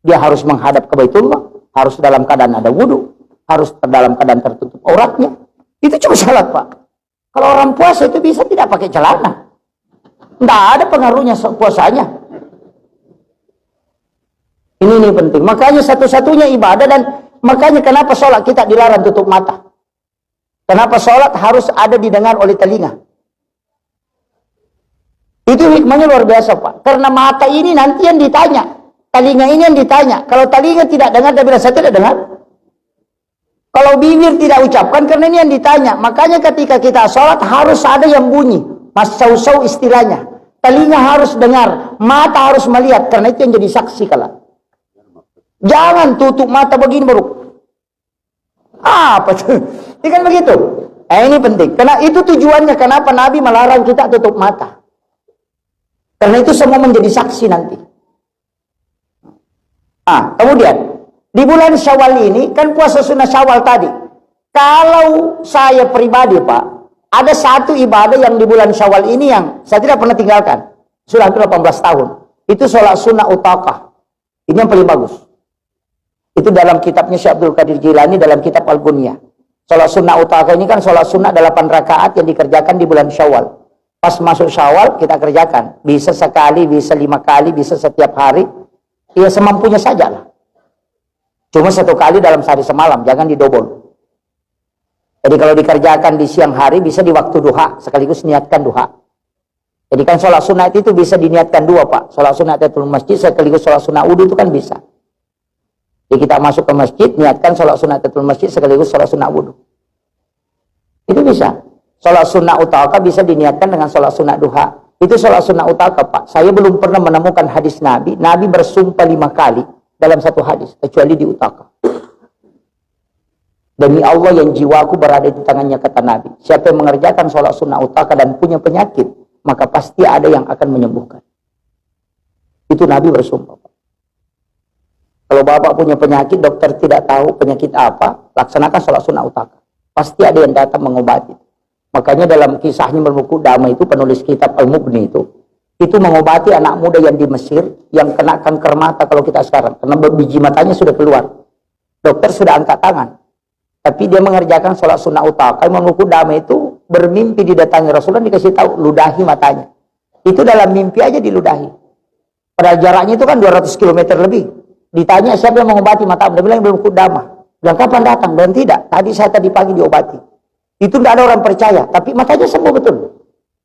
Dia harus menghadap ke Baitullah. Harus dalam keadaan ada wudhu. Harus dalam keadaan tertutup auratnya. Itu cuma sholat Pak. Kalau orang puasa itu bisa tidak pakai celana. Tidak ada pengaruhnya puasanya. Ini penting. Makanya satu-satunya ibadah dan makanya kenapa sholat kita dilarang tutup mata. Kenapa sholat harus ada didengar oleh telinga. Itu hikmahnya luar biasa Pak. Karena mata ini nanti yang ditanya. Telinga ini yang ditanya. Kalau telinga tidak dengar, dia bilang saya tidak dengar. Kalau bibir tidak ucapkan, karena ini yang ditanya. Makanya ketika kita sholat harus ada yang bunyi. Mas sau-sau istilahnya. Telinga harus dengar, mata harus melihat. Karena itu yang jadi saksi kalah. Jangan tutup mata begini baru. Apa tuh? Ini kan begitu. Ini penting. Karena itu tujuannya kenapa Nabi melarang kita tutup mata. Karena itu semua menjadi saksi nanti. Kemudian. Di bulan Syawal ini, kan puasa sunnah Syawal tadi. Kalau saya pribadi Pak, ada satu ibadah yang di bulan Syawal ini yang saya tidak pernah tinggalkan. Sudah 18 tahun. Itu sholat sunnah utakah. Ini yang paling bagus. Itu dalam kitabnya Syekh Abdul Qadir Jilani, dalam kitab Al-Gunyah. Sholat sunnah utakah ini kan sholat sunnah 8 rakaat yang dikerjakan di bulan Syawal. Pas masuk Syawal, kita kerjakan. Bisa sekali, bisa 5 kali, bisa setiap hari. Ya semampunya saja lah. Cuma 1 kali dalam sehari semalam, jangan didobol. Jadi kalau dikerjakan di siang hari, bisa di waktu duha, sekaligus niatkan duha. Jadi kan sholat sunat itu bisa diniatkan 2 Pak. Sholat sunat tahiyatul masjid, sekaligus sholat sunat wudhu itu kan bisa. Jadi kita masuk ke masjid, niatkan sholat sunat tahiyatul masjid, sekaligus sholat sunat wudhu. Itu bisa. Sholat sunat utaka bisa diniatkan dengan sholat sunat duha. Itu sholat sunat utaka Pak. Saya belum pernah menemukan hadis Nabi. Nabi bersumpah 5 kali. Dalam satu hadis, kecuali di utaka. Demi Allah yang jiwaku berada di tangannya, kata Nabi. Siapa yang mengerjakan sholat sunnah utaka dan punya penyakit, maka pasti ada yang akan menyembuhkan. Itu Nabi bersumpah. Kalau bapak punya penyakit, dokter tidak tahu penyakit apa, laksanakan sholat sunnah utaka. Pasti ada yang datang mengobati. Makanya dalam kisahnya berbuku Dama itu, penulis kitab Al-Mughni itu mengobati anak muda yang di Mesir yang kena kanker mata kalau kita sekarang, karena biji matanya sudah keluar. Dokter sudah angkat tangan, tapi dia mengerjakan sholat sunnah utaka. Imam Qudamah itu bermimpi didatangi Rasulullah, dikasih tahu ludahi matanya. Itu dalam mimpi aja diludahi. Padahal jaraknya itu kan 200 km lebih. Ditanya siapa yang mengobati mata, dia bilang Imam Qudamah. Bilang kapan datang? Dan tidak, tadi pagi diobati. Itu tidak ada orang percaya, tapi matanya sembuh betul.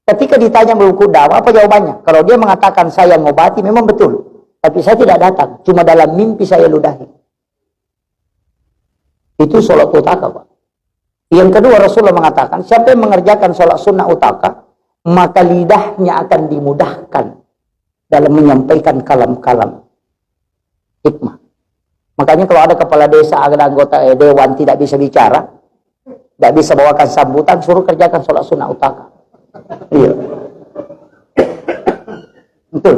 Ketika ditanya Imam Qudamah, apa jawabannya? Kalau dia mengatakan saya ngobati, memang betul. Tapi saya tidak datang, cuma dalam mimpi saya ludahi. Itu sholat utaka Pak. Yang kedua Rasulullah mengatakan, siapa yang mengerjakan sholat sunnah utaka, maka lidahnya akan dimudahkan dalam menyampaikan kalam-kalam hikmah. Makanya kalau ada kepala desa, ada anggota dewan tidak bisa bicara, tidak bisa bawakan sambutan, suruh kerjakan sholat sunnah utaka. Iya. Betul.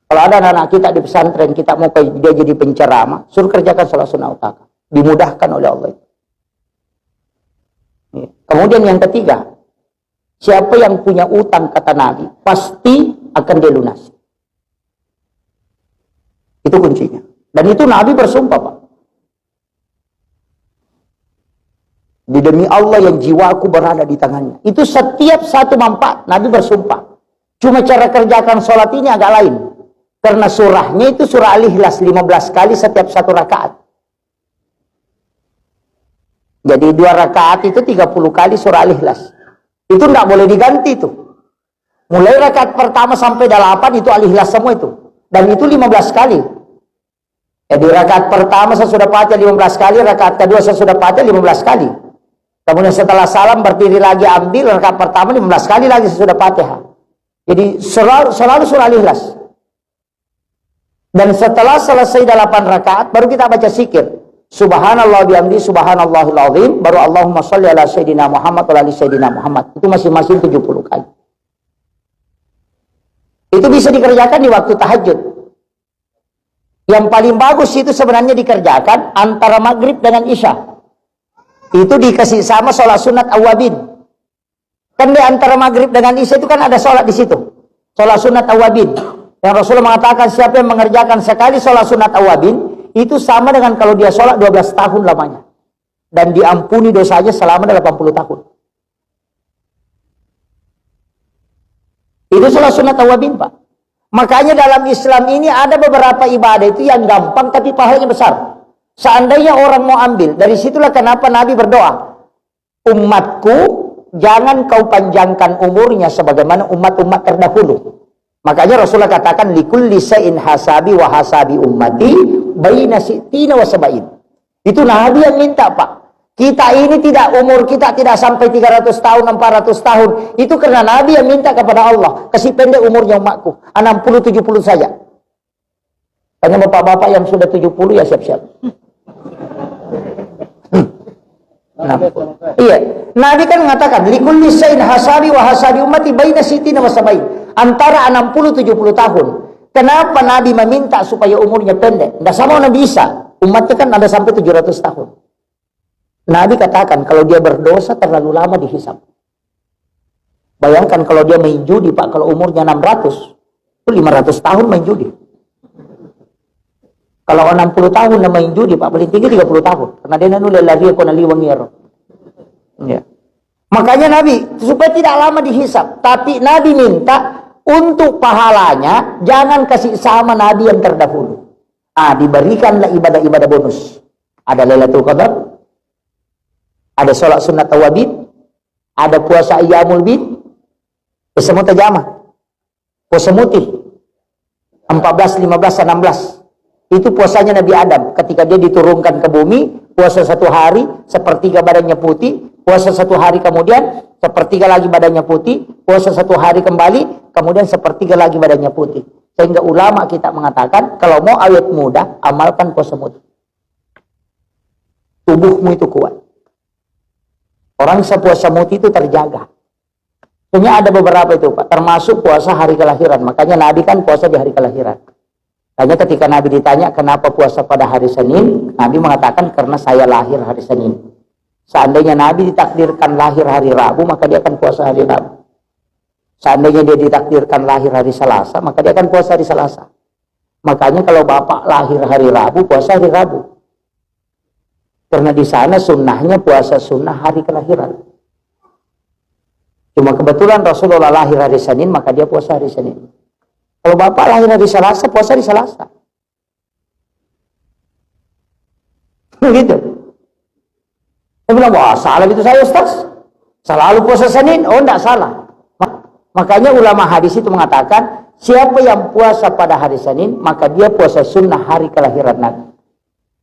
Kalau ada anak-anak kita di pesantren, kita mau dia jadi penceramah, suruh kerjakan sholat sunnah utaka. Dimudahkan oleh Allah. Iya. Kemudian yang ketiga, siapa yang punya utang, kata Nabi, pasti akan dilunasi. Itu kuncinya. Dan itu Nabi bersumpah Pak. Di demi Allah yang jiwaku berada di tangannya. Itu setiap satu manfaat. Nabi bersumpah. Cuma cara kerjakan sholat ini agak lain. Karena surahnya itu surah Al-Ikhlas 15 kali setiap 1 rakaat. Jadi 2 rakaat itu 30 kali surah Al-Ikhlas. Itu tidak boleh diganti itu. Mulai rakaat pertama sampai 8 itu Al-Ikhlas semua itu. Dan itu 15 kali. Jadi rakaat pertama sesudah Fatihah 15 kali, rakaat kedua sesudah Fatihah 15 kali. Kemudian setelah salam berdiri lagi, ambil rakaat pertama 15 kali lagi sesudah Fatihah. Jadi selalu surah Al-Ikhlas. Dan setelah selesai 8 rakaat baru kita baca zikir. Subhanallah bihamdi, subhanallahil azim, baru Allahumma sholli ala sayyidina Muhammad wa ali sayyidina Muhammad. Itu masing-masing 70 kali. Itu bisa dikerjakan di waktu tahajud. Yang paling bagus itu sebenarnya dikerjakan antara maghrib dengan isya. Itu dikasih sama sholat sunat awabin. Kan di antara maghrib dengan isya itu kan ada sholat di situ. Sholat sunat awabin. Yang Rasulullah mengatakan siapa yang mengerjakan sekali sholat sunat awabin, itu sama dengan kalau dia sholat 12 tahun lamanya. Dan diampuni dosanya selama 80 tahun. Itu sholat sunat awabin, Pak. Makanya dalam Islam ini ada beberapa ibadah itu yang gampang tapi pahalanya besar. Seandainya orang mau ambil, dari situlah kenapa Nabi berdoa, umatku jangan kau panjangkan umurnya sebagaimana umat-umat terdahulu. Makanya Rasulullah katakan, likulli shay'in hasabi wa hasabi ummati baina sittina wa sab'in. Itu Nabi yang minta, Pak. Kita ini umur kita tidak sampai 300 tahun, 400 tahun. Itu karena Nabi yang minta kepada Allah, kasih pendek umurnya umatku, 60-70 saja. Hanya bapak-bapak yang sudah 70 ya siap-siap. Nah, iya, Nabi kan mengatakan likulli shay'in hasabi wa hasabi ummati baina sittina wa sab'in. Antara 60-70 tahun. Kenapa Nabi meminta supaya umurnya pendek? Tidak sama Nabi Isa. Umatnya kan ada sampai 700 tahun. Nabi katakan kalau dia berdosa terlalu lama dihisab. Bayangkan kalau dia main judi, Pak, kalau umurnya 600, itu 500 tahun main judi. Kalau 60 tahun main judi, Pak, paling tinggi 30 tahun. Karena dia nulis lagi aku nali wangiero. Ya. Makanya Nabi supaya tidak lama dihisab, tapi Nabi minta untuk pahalanya jangan kasih sama Nabi yang terdahulu. Diberikanlah ibadah-ibadah bonus. Ada Lailatul Qadar, ada sholat sunat awabin, ada puasa ayyamul bid, puasa mutajamah, puasa mutih, 14, 15, 16. Itu puasanya Nabi Adam ketika dia diturunkan ke bumi, puasa 1 hari, sepertiga badannya putih, puasa 1 hari kemudian, sepertiga lagi badannya putih, puasa 1 hari kembali, kemudian sepertiga lagi badannya putih. Sehingga ulama kita mengatakan, kalau mau awet muda, amalkan puasa mutih. Tubuhmu itu kuat. Orang sepuasa mutih itu terjaga. Sebenarnya ada beberapa itu, Pak, termasuk puasa hari kelahiran. Makanya Nabi kan puasa di hari kelahiran. Hanya ketika Nabi ditanya kenapa puasa pada hari Senin, Nabi mengatakan karena saya lahir hari Senin. Seandainya Nabi ditakdirkan lahir hari Rabu, maka dia akan puasa hari Rabu. Seandainya dia ditakdirkan lahir hari Selasa, maka dia akan puasa hari Selasa. Makanya kalau Bapak lahir hari Rabu, puasa hari Rabu. Karena di sana sunnahnya puasa sunnah hari kelahiran. Cuma kebetulan Rasulullah lahir hari Senin, maka dia puasa hari Senin. Kalau Bapak lahir hari Selasa, puasa di Selasa. Begitu. Saya bilang, wah salah itu saya Ustaz. Selalu puasa Senin. Oh enggak salah. Makanya ulama hadis itu mengatakan, siapa yang puasa pada hari Senin, maka dia puasa sunnah hari kelahiran Nabi.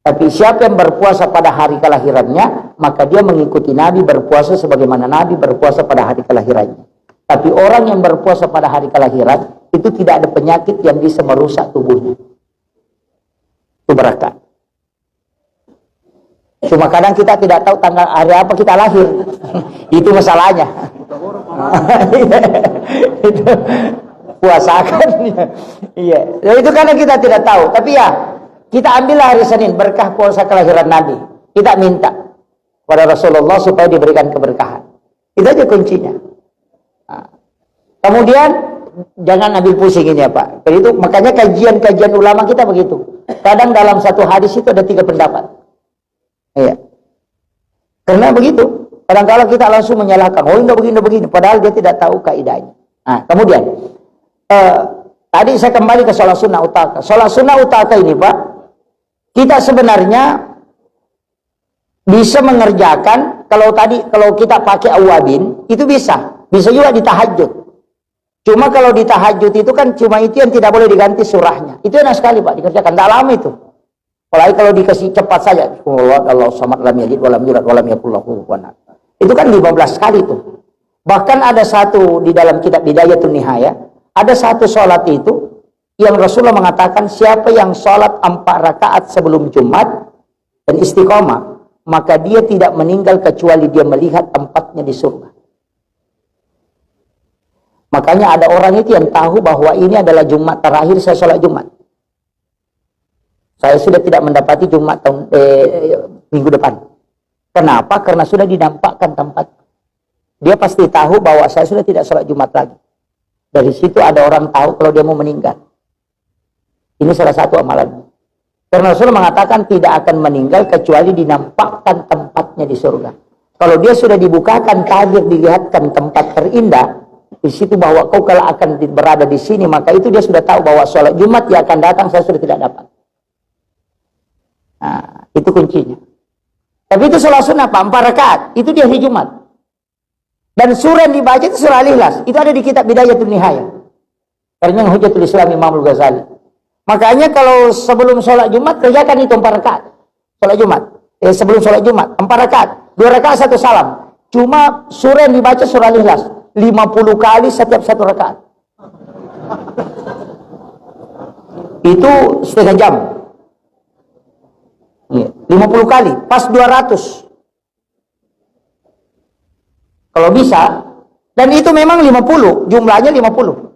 Tapi siapa yang berpuasa pada hari kelahirannya, maka dia mengikuti Nabi berpuasa sebagaimana Nabi berpuasa pada hari kelahirannya. Tapi orang yang berpuasa pada hari kelahiran, itu tidak ada penyakit yang bisa merusak tubuhnya. Itu berkah. Cuma kadang kita tidak tahu tanggal hari apa kita lahir. Itu masalahnya. Itu puasakan. Iya. Itu karena kita tidak tahu. Tapi ya, kita ambillah hari Senin berkah puasa kelahiran Nabi. Kita minta pada Rasulullah supaya diberikan keberkahan. Itu aja kuncinya. Kemudian jangan ambil pusing ini ya Pak. Jadi itu makanya kajian-kajian ulama kita begitu. Kadang dalam satu hadis itu ada 3 pendapat. Iya. Karena begitu. Kadang-kadang kita langsung menyalahkan. Oh enggak begini. Padahal dia tidak tahu kaidahnya. Nah, kemudian tadi saya kembali ke sholat sunnah utaka. Sholat sunnah utaka ini Pak, kita sebenarnya bisa mengerjakan kalau kita pakai awabin itu bisa juga di tahajud. Cuma kalau di tahajud itu kan cuma itu yang tidak boleh diganti surahnya. Itu enak sekali Pak dikerjakan. Tidak lama itu. Apalagi kalau dikasih cepat saja. Allah samad lam yalid wa lam yulad wa lam yakul lahu kufuwan ahad. Itu kan 15 kali itu. Bahkan ada satu di dalam kitab Bidayatun Nihayah, ada satu sholat itu yang Rasulullah mengatakan siapa yang sholat 4 rakaat sebelum Jumat, dan istiqomah, maka dia tidak meninggal kecuali dia melihat tempatnya di surga. Makanya ada orang itu yang tahu bahwa ini adalah Jumat terakhir saya sholat Jumat. Saya sudah tidak mendapati Jumat minggu depan. Kenapa? Karena sudah dinampakkan tempat. Dia pasti tahu bahwa saya sudah tidak sholat Jumat lagi. Dari situ ada orang tahu kalau dia mau meninggal. Ini salah satu amalan. Karena Rasulullah mengatakan tidak akan meninggal kecuali dinampakkan tempatnya di surga. Kalau dia sudah dibukakan tabir, dilihatkan tempat terindah, di situ bahwa kau kalau akan berada di sini, maka itu dia sudah tahu bahwa sholat Jumat yang akan datang saya sudah tidak dapat. Nah, itu kuncinya. Tapi itu sholat sunnah, 4 rakaat. Itu di hari Jumat. Dan surah yang dibaca itu surah Al-Ikhlas. Itu ada di kitab Bidayatul Nihayah. Karena Hujjatul Islam Imam Al-Ghazali. Makanya kalau sebelum sholat Jumat, kerjakan itu 4 rakaat. Sholat Jumat. Sebelum sholat Jumat, 4 rakaat. 2 rakaat 1 salam. Cuma surah yang dibaca surah Al-Ikhlas. 50 kali setiap 1 rakaat. Itu setengah jam. 50 kali, pas 200. Kalau bisa. Dan itu memang 50, jumlahnya 50.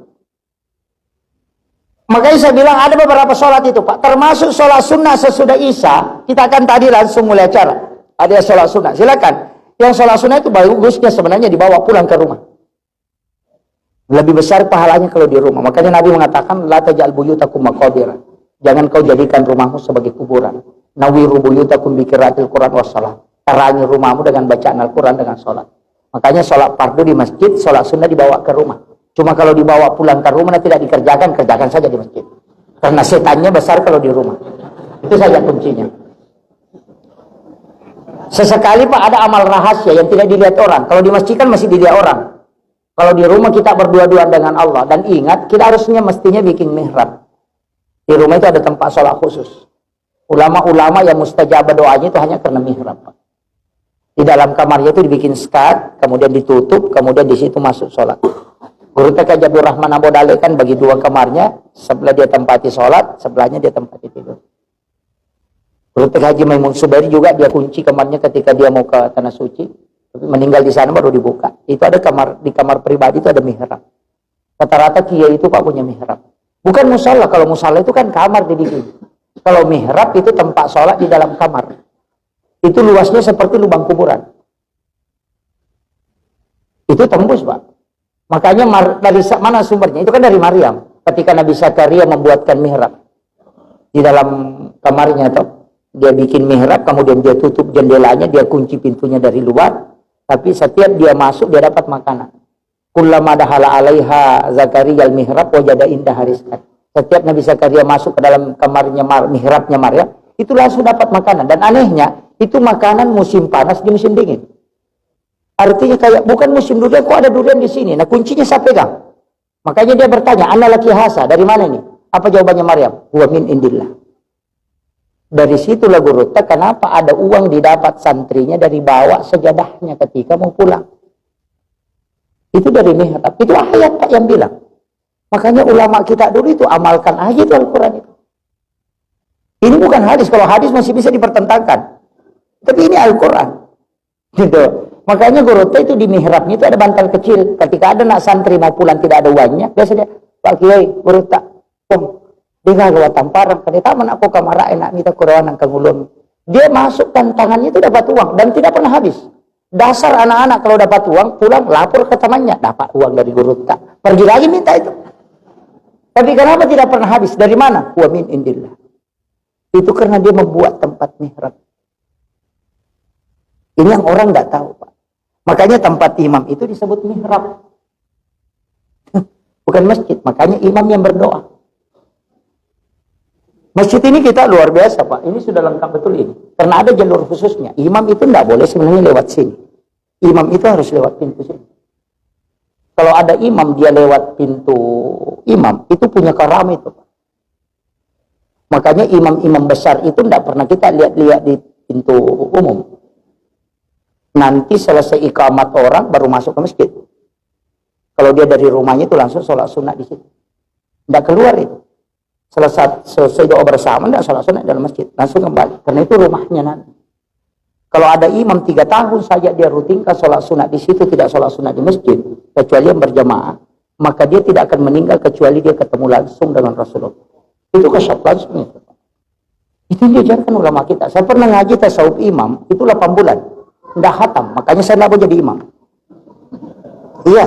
Makanya saya bilang ada beberapa sholat itu Pak, termasuk sholat sunnah sesudah Isya. Kita akan tadi langsung mulai acara. Ada sholat sunnah, silakan. Yang sholat sunnah itu bagusnya sebenarnya dibawa pulang ke rumah. Lebih besar pahalanya kalau di rumah. Makanya Nabi mengatakan, la taj'al buyutakum maqabira. Jangan kau jadikan rumahmu sebagai kuburan. Nawiru buyutakum bi qiraatil Qur'an was shalah. Terangi rumahmu dengan bacaan Al-Qur'an, dengan sholat. Makanya sholat fardu di masjid, sholat sunnah dibawa ke rumah. Cuma kalau dibawa pulang ke rumah tidak dikerjakan, kerjakan saja di masjid. Karena setannya besar kalau di rumah. Itu saja kuncinya. Sesekali Pak ada amal rahasia yang tidak dilihat orang. Kalau di masjid kan masih dilihat orang. Kalau di rumah kita berdua-duaan dengan Allah. Dan ingat, kita harusnya mestinya bikin mihrab. Di rumah itu ada tempat sholat khusus. Ulama-ulama yang mustajabah doanya itu hanya karena mihrab Pak. Di dalam kamarnya itu dibikin skat, kemudian ditutup, kemudian di situ masuk sholat. Guru TK Jabur Rahman Abodale kan bagi 2 kamarnya, sebelah dia tempati sholat, sebelahnya dia tempati tidur. Guru TK Haji Maimun Subairi juga dia kunci kamarnya ketika dia mau ke Tanah Suci, meninggal di sana baru dibuka. Itu ada kamar, di kamar pribadi itu ada mihrab. Rata-rata kiai itu Pak punya mihrab. Bukan musola, kalau musola itu kan kamar dibikin. Kalau mihrab itu tempat sholat di dalam kamar. Itu luasnya seperti lubang kuburan. Itu tembus Pak. Makanya dari mana sumbernya? Itu kan dari Maryam. Ketika Nabi Zakaria membuatkan mihrab di dalam kamarnya, toh dia bikin mihrab, kemudian dia tutup jendelanya, dia kunci pintunya dari luar. Tapi setiap dia masuk dia dapat makanan. Kullama dahala 'alaiha Zakaria al-mihrab wajada indaha rizqan. Setiap Nabi Zakaria masuk ke dalam kamarnya mihrabnya Maryam, itu langsung dapat makanan. Dan anehnya, itu makanan musim panas di musim dingin. Artinya kayak bukan musim durian, kok ada durian di sini? Nah kuncinya saya pegang. Makanya dia bertanya, "Ana laki hasa, dari mana ini?" Apa jawabannya Maryam? "Wa min indillah." Dari situlah guru, kenapa ada uang didapat santrinya dari bawa sejadahnya ketika mau pulang. Itu dari mihrab. Itu ayat Pak yang bilang. Makanya ulama kita dulu itu amalkan aja itu Al-Quran itu. Ini bukan hadis. Kalau hadis masih bisa dipertentangkan. Tapi ini Al-Quran. Gitu. Makanya guru itu di mihrabnya itu ada bantal kecil. Ketika ada nak santri mau pulang tidak ada uangnya, biasa dia, "Pak Kiai, guru tak, dia gawa tamparan, kali taman aku kamar enak minta kurawan kang ulun." Dia masukkan tangannya itu dapat uang dan tidak pernah habis. Dasar anak-anak kalau dapat uang pulang lapor ke temannya, dapat uang dari guru tak. Pergi lagi minta itu. Tapi kenapa tidak pernah habis? Dari mana? Wa min indillah. Itu karena dia membuat tempat mihrab. Ini yang orang nggak tahu Pak. Makanya tempat imam itu disebut mihrab. Bukan masjid. Makanya imam yang berdoa. Masjid ini kita luar biasa Pak. Ini sudah lengkap betul ini. Karena ada jalur khususnya. Imam itu nggak boleh sebenarnya lewat sini. Imam itu harus lewat pintu sini. Kalau ada imam dia lewat pintu imam, itu punya karamah itu Pak. Makanya imam-imam besar itu nggak pernah kita lihat-lihat di pintu umum. Nanti selesai iqamat orang baru masuk ke masjid. Kalau dia dari rumahnya itu langsung sholat sunnah di situ. Tidak keluar itu. selesai doa bersama, tidak sholat sunat dalam masjid, langsung kembali. Karena itu rumahnya nanti. Kalau ada imam 3 tahun saja dia rutinkan sholat sunat di situ, tidak sholat sunat di masjid, kecuali yang berjamaah, maka dia tidak akan meninggal kecuali dia ketemu langsung dengan Rasulullah. Itu kesyaf langsung itu. Itu yang diajarkan ulama kita. Saya pernah ngaji tasawuf imam, itu 8 bulan. Tidak khatam, makanya saya tidak mau jadi imam. Iya.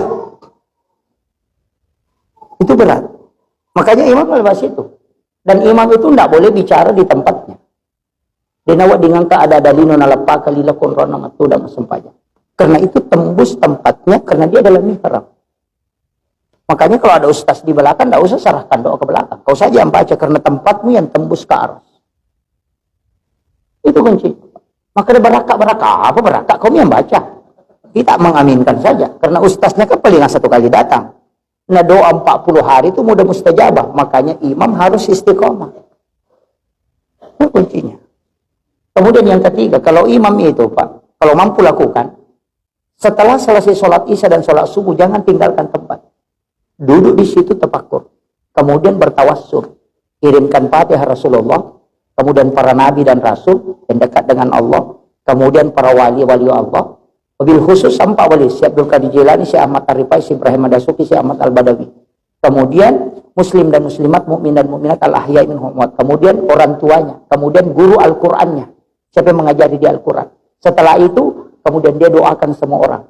Itu berat. Makanya imam lepas itu. Dan imam itu tidak boleh bicara di tempatnya. Dinawa dengan ada dalino nalapa kalila konrona matuda masampaja. Karena itu tembus tempatnya karena dia adalah mihrab. Makanya kalau ada ustaz di belakang, tidak usah serahkan doa ke belakang. Kau saja yang baca karena tempatmu yang tembus ke aras. Itu kunci. Maka ada berakak. Apa berakak? Kau yang baca. Kita mengaminkan saja. Karena ustaznya kan paling 1 kali datang. Nah doa 40 hari itu mudah mustajabah. Makanya imam harus istiqomah. Itu kuncinya. Kemudian yang ketiga, kalau imam itu Pak, kalau mampu lakukan, setelah selesai sholat isya dan sholat subuh, jangan tinggalkan tempat. Duduk di situ tafakkur. Kemudian bertawassul. Kirimkan Fatihah Rasulullah. Kemudian para nabi dan rasul yang dekat dengan Allah. Kemudian para wali-wali Allah. Wabil khusus sampai wali. Si Abdul Qadir Jilani, si Ahmad Arifai, si Ibrahim Adasuki, si Ahmad Al-Badawi. Kemudian muslim dan muslimat, mukmin dan mukminat, al-ahya'i minhum. Kemudian orang tuanya. Kemudian guru Al-Qur'annya. Siapa yang mengajari dia Al-Quran. Setelah itu, kemudian dia doakan semua orang.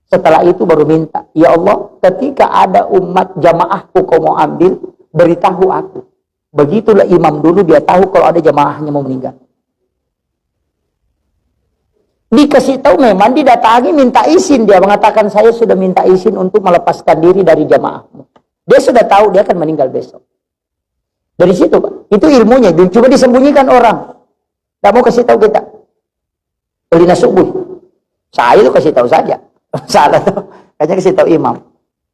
Setelah itu baru minta, ya Allah, ketika ada umat jamaahku kau mau ambil, beritahu aku. Begitulah imam dulu, dia tahu kalau ada jamaahnya mau meninggal. Dikasih tahu memang, didatangi minta izin. Dia mengatakan, saya sudah minta izin untuk melepaskan diri dari jamaahmu. Dia sudah tahu dia akan meninggal besok. Dari situ Pak, itu ilmunya. Cuma disembunyikan orang. Tidak mau kasih tahu kita. Ulina subuh. Saya itu kasih tahu saja. Salah tuh. Kayaknya kasih tahu imam.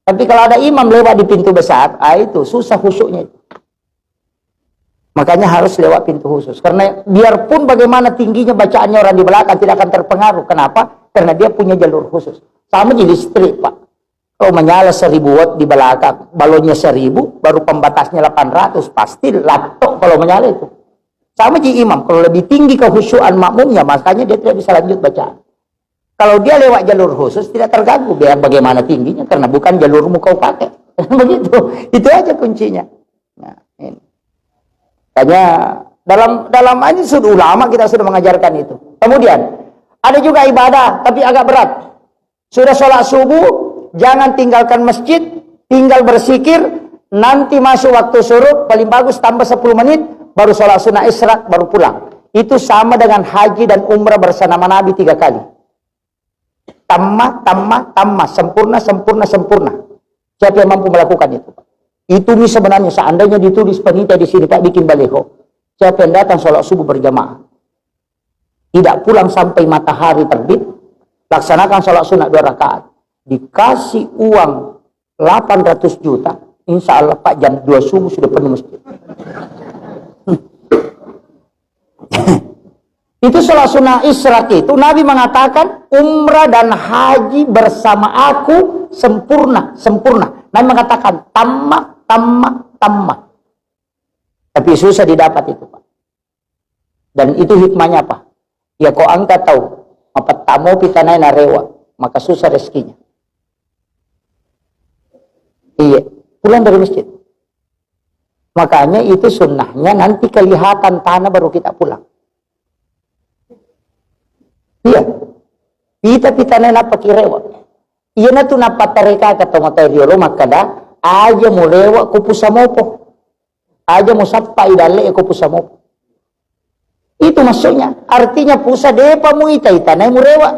Tapi kalau ada imam lewat di pintu besar, itu susah khusyuknya. Makanya harus lewat pintu khusus. Karena biarpun bagaimana tingginya bacaannya orang di belakang tidak akan terpengaruh. Kenapa? Karena dia punya jalur khusus. Sama di listrik Pak. Kalau menyala 1000 watt di belakang, balonnya 1000, baru pembatasnya 800, pasti laptop kalau menyala itu. Sama di imam, kalau lebih tinggi kehusyuan makmumnya, makanya dia tidak bisa lanjut bacaan. Kalau dia lewat jalur khusus, tidak terganggu. Biar bagaimana tingginya, karena bukan jalurmu kau pakai. Begitu. Itu aja kuncinya. Nah, ini. Makanya, dalam ini sudah ulama kita sudah mengajarkan itu. Kemudian, ada juga ibadah, tapi agak berat. Sudah sholat subuh, jangan tinggalkan masjid, tinggal bersikir, nanti masuk waktu syuruk, paling bagus tambah 10 menit, baru sholat sunnah isyraq, baru pulang. Itu sama dengan haji dan umrah bersama Nabi 3 kali. Tamma, sempurna. Siapa yang mampu melakukan itu? Itu nih sebenarnya, seandainya ditulis panitia di sini, Pak, bikin baliho. Siapa yang datang sholat subuh berjamaah, tidak pulang sampai matahari terbit, laksanakan sholat sunnah 2 rakaat. Dikasih uang 800 juta, insya Allah Pak, jam 2 subuh sudah penuh masjid. Itu sholat sunnah isyraq itu Nabi mengatakan umrah dan haji bersama aku sempurna. Nabi mengatakan tamma. Tapi susah didapat itu Pak. Dan itu hikmahnya apa? Ya kau angkat tahu apa tamu pitanai narewa, maka susah rezekinya. Iya, pulang dari masjid. Makanya itu sunnahnya nanti kelihatan tanah baru kita pulang. Iya. Kita nena pakirewa. Iya na tu napatareka kata materialo makada aja mo rewa kupusamopo. Aja mo sappa idale kupusamopo. Itu maksudnya. Artinya pusa depa mo itanay mo rewa.